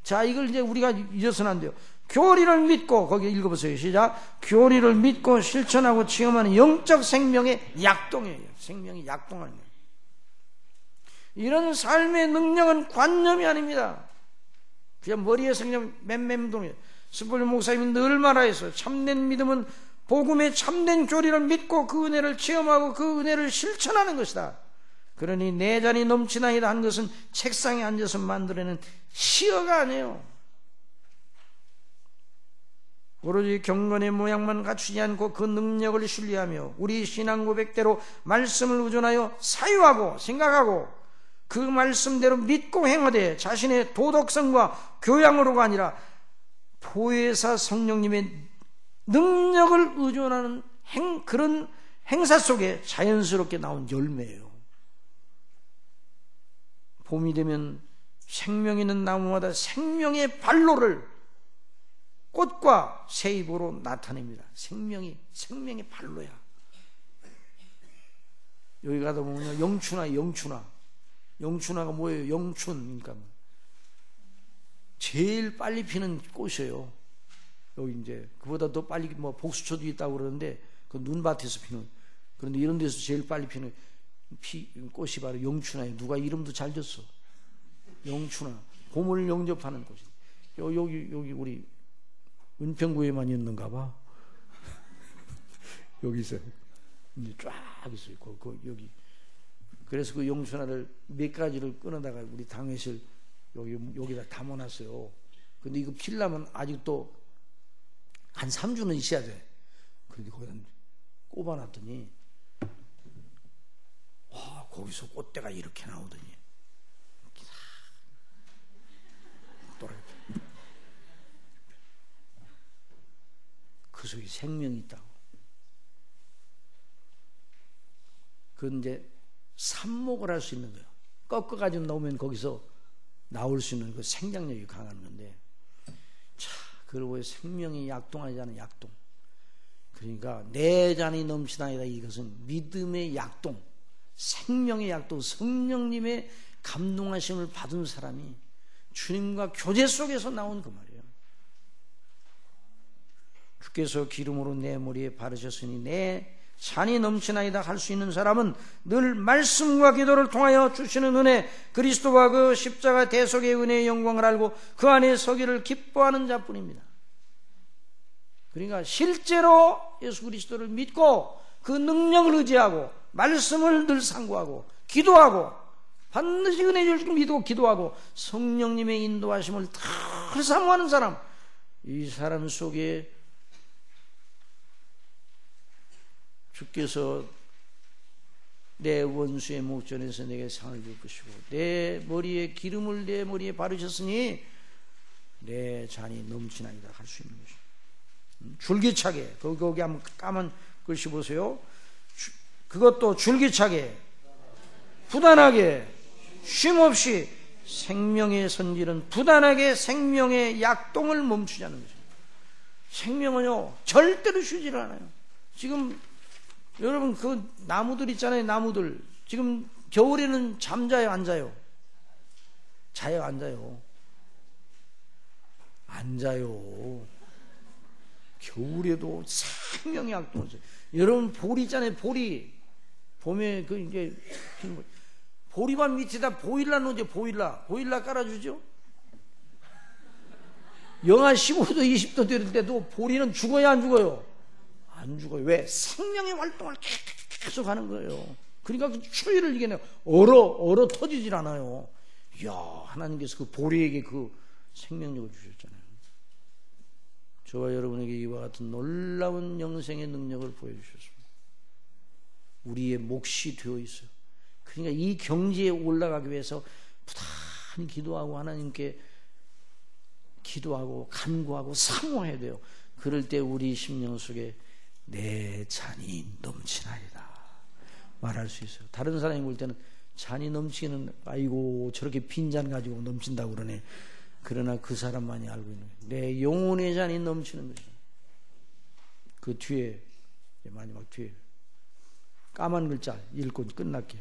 자, 이걸 이제 우리가 잊어서는 안 돼요. 교리를 믿고, 거기 읽어보세요. 시작. 교리를 믿고 실천하고 체험하는 영적 생명의 약동이에요. 생명이 약동하는 거예요. 이런 삶의 능력은 관념이 아닙니다. 그냥 머리에서 그냥 맴맴동이에요. 스폴 목사님이 늘 말하였어요. 참된 믿음은 복음의 참된 교리를 믿고 그 은혜를 체험하고 그 은혜를 실천하는 것이다. 그러니 내 잔이 넘치나이다 한 것은 책상에 앉아서 만들어낸 시어가 아니에요. 오로지 경건의 모양만 갖추지 않고 그 능력을 신뢰하며 우리 신앙 고백대로 말씀을 의존하여 사유하고 생각하고 그 말씀대로 믿고 행하되 자신의 도덕성과 교양으로가 아니라 보혜사 성령님의 능력을 의존하는 그런 행사 속에 자연스럽게 나온 열매예요. 봄이 되면 생명 있는 나무마다 생명의 발로를 꽃과 새잎으로 나타냅니다. 생명의 발로야. 여기 가다 보면 영춘화가 뭐예요? 영춘. 그러니까 제일 빨리 피는 꽃이에요. 여기 이제 그보다 더 빨리 뭐 복수초도 있다고 그러는데 그 눈밭에서 피는. 그런데 이런 데서 제일 빨리 피는 꽃이 바로 영춘화예요. 누가 이름도 잘 줬어. 영춘화. 봄을 영접하는 꽃이. 여기 우리 은평구에만 있는가 봐. 여기 있어요. 이제 쫙 있어요. 여기. 그래서 그 영춘화를 몇 가지를 끊어다가 우리 당회실 여기다 담아놨어요. 근데 이거 피려면 아직도 한 3주는 있어야 돼. 그런데 거기다 꼽아놨더니 와, 거기서 꽃대가 이렇게 나오더니 그 속에 생명이 있다고. 그건 이제 삽목을 할 수 있는 거예요. 꺾어가지고 나오면 거기서 나올 수 있는 그 생장력이 강한 건데, 자, 그리고 생명이 약동하지 않은 약동. 그러니까 내 잔이 넘치나이다. 이것은 믿음의 약동, 생명의 약동, 성령님의 감동하심을 받은 사람이 주님과 교제 속에서 나온 그 말이에요. 주께서 기름으로 내 머리에 바르셨으니 내 잔이 넘치나이다 할 수 있는 사람은 늘 말씀과 기도를 통하여 주시는 은혜, 그리스도와 그 십자가 대속의 은혜의 영광을 알고 그 안에 서기를 기뻐하는 자뿐입니다. 그러니까 실제로 예수 그리스도를 믿고 그 능력을 의지하고 말씀을 늘 상고하고 기도하고 반드시 은혜 줄 줄 믿고 기도하고 성령님의 인도하심을 늘 사모하는 사람, 이 사람 속에 주께서 내 원수의 목전에서 내게 상을 줄 것이고 내 머리에 기름을 내 머리에 바르셨으니 내 잔이 넘치나이다 할 수 있는 것입니다. 줄기차게, 거기 한번 까만 글씨 보세요. 그것도 줄기차게 부단하게 쉼없이 생명의 선질은 부단하게 생명의 약동을 멈추지 않는 것입니다. 생명은요 절대로 쉬지를 않아요. 지금 여러분 그 나무들 있잖아요. 나무들 지금 겨울에는 잠자요 안 자요? 자요 안 자요? 안 자요. 겨울에도 생명의 약동을 써요. 여러분 보리 있잖아요. 보리 봄에 그 이제 보리밭 밑에다 보일러 놓죠. 보일러 깔아주죠. 영하 15도 20도 될 때도 보리는 죽어야 안 죽어요? 안 죽어요. 왜? 생명의 활동을 계속 하는 거예요. 그러니까 그 추위를 이겨내요. 얼어 터지질 않아요. 이야, 하나님께서 그 보리에게 그 생명력을 주셨잖아요. 저와 여러분에게 이와 같은 놀라운 영생의 능력을 보여주셨습니다. 우리의 몫이 되어 있어요. 그러니까 이 경지에 올라가기 위해서 부단히 기도하고 하나님께 기도하고 간구하고 사모해야 돼요. 그럴 때 우리 심령 속에 내 잔이 넘치나이다 말할 수 있어요. 다른 사람이 볼 때는 잔이 넘치기는 아이고 저렇게 빈잔 가지고 넘친다고 그러네. 그러나 그 사람만이 알고 있는 거예요. 내 영혼의 잔이 넘치는 것이죠. 그 뒤에 마지막 뒤에 까만 글자 읽고 끝날게요.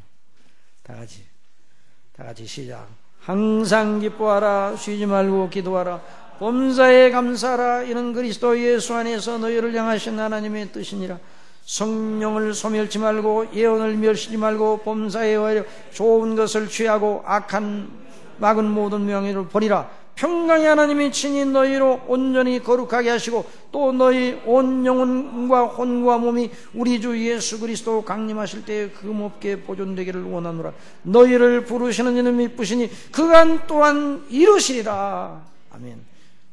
다 같이 시작. 항상 기뻐하라. 쉬지 말고 기도하라. 범사에 감사하라. 이는 그리스도 예수 안에서 너희를 향하신 하나님의 뜻이니라. 성령을 소멸치 말고 예언을 멸시지 말고 범사에 의하여 좋은 것을 취하고 악한 막은 모든 명예를 버리라. 평강의 하나님이 친히 너희로 온전히 거룩하게 하시고 또 너희 온 영혼과 혼과 몸이 우리 주 예수 그리스도 강림하실 때에 흠없게 보존되기를 원하노라. 너희를 부르시는 이는 미쁘시니 그간 또한 이루시리라. 아멘.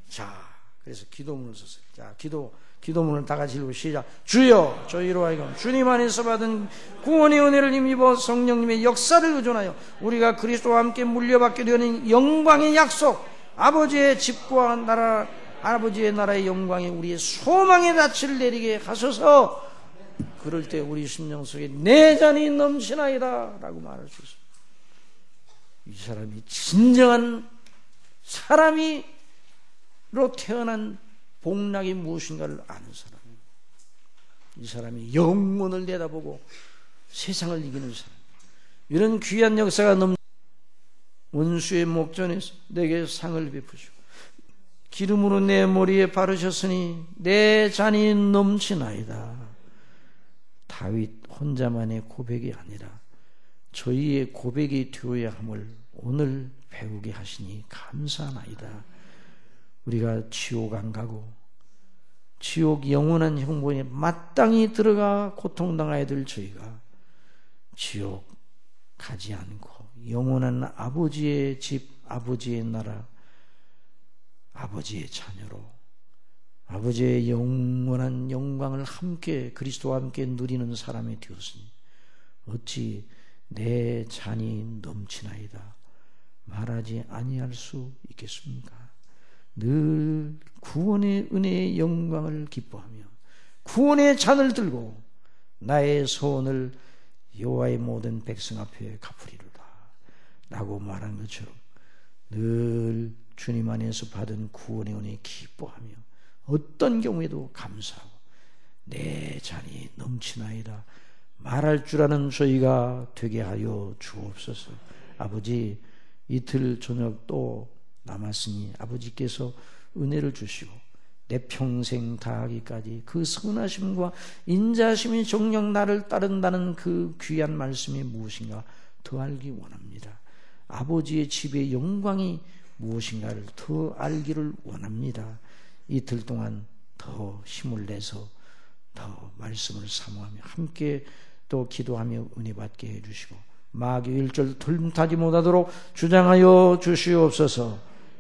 자, 그래서 기도문을 썼어요. 자, 기도문을 다 같이 읽고 시작. 주여 저희로 하여금 주님 안에서 받은 구원의 은혜를 힘입어 성령님의 역사를 의존하여 우리가 그리스도와 함께 물려받게 되는 영광의 약속, 아버지의 집과 나라, 아버지의 나라의 영광에 우리의 소망의 닻을 내리게 하소서. 그럴 때 우리 심령 속에 내 잔이 넘치나이다 라고 말할 수 있습니다. 이 사람이 진정한 사람이로 태어난 복락이 무엇인가를 아는 사람이에요. 이 사람이 영혼을 내다보고 세상을 이기는 사람. 이런 귀한 역사가 원수의 목전에서 내게 상을 베푸시고 기름으로 내 머리에 바르셨으니 내 잔이 넘치나이다. 다윗 혼자만의 고백이 아니라 저희의 고백이 되어야 함을 오늘 배우게 하시니 감사하나이다. 우리가 지옥 안 가고 지옥 영원한 형벌에 마땅히 들어가 고통당해야 될 저희가 지옥 가지 않고 영원한 아버지의 집, 아버지의 나라, 아버지의 자녀로 아버지의 영원한 영광을 함께 그리스도와 함께 누리는 사람이 되었으니 어찌 내 잔이 넘치나이다 말하지 아니할 수 있겠습니까? 늘 구원의 은혜의 영광을 기뻐하며 구원의 잔을 들고 나의 소원을 여호와의 모든 백성 앞에 갚으리로다 라고 말한 것처럼 늘 주님 안에서 받은 구원의 은혜에 기뻐하며 어떤 경우에도 감사하고 내 잔이 넘치나이다 말할 줄 아는 저희가 되게 하여 주옵소서. 아버지, 이틀 저녁 또 남았으니 아버지께서 은혜를 주시고 내 평생 다하기까지 그 선하심과 인자심이 정녕 나를 따른다는 그 귀한 말씀이 무엇인가 더 알기 원합니다. 아버지의 집의 영광이 무엇인가를 더 알기를 원합니다. 이틀 동안 더 힘을 내서 더 말씀을 사모하며 함께 또 기도하며 은혜 받게 해주시고 마귀 1절 털림타지 못하도록 주장하여 주시옵소서.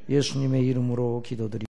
예수님의 이름으로 기도드립니다.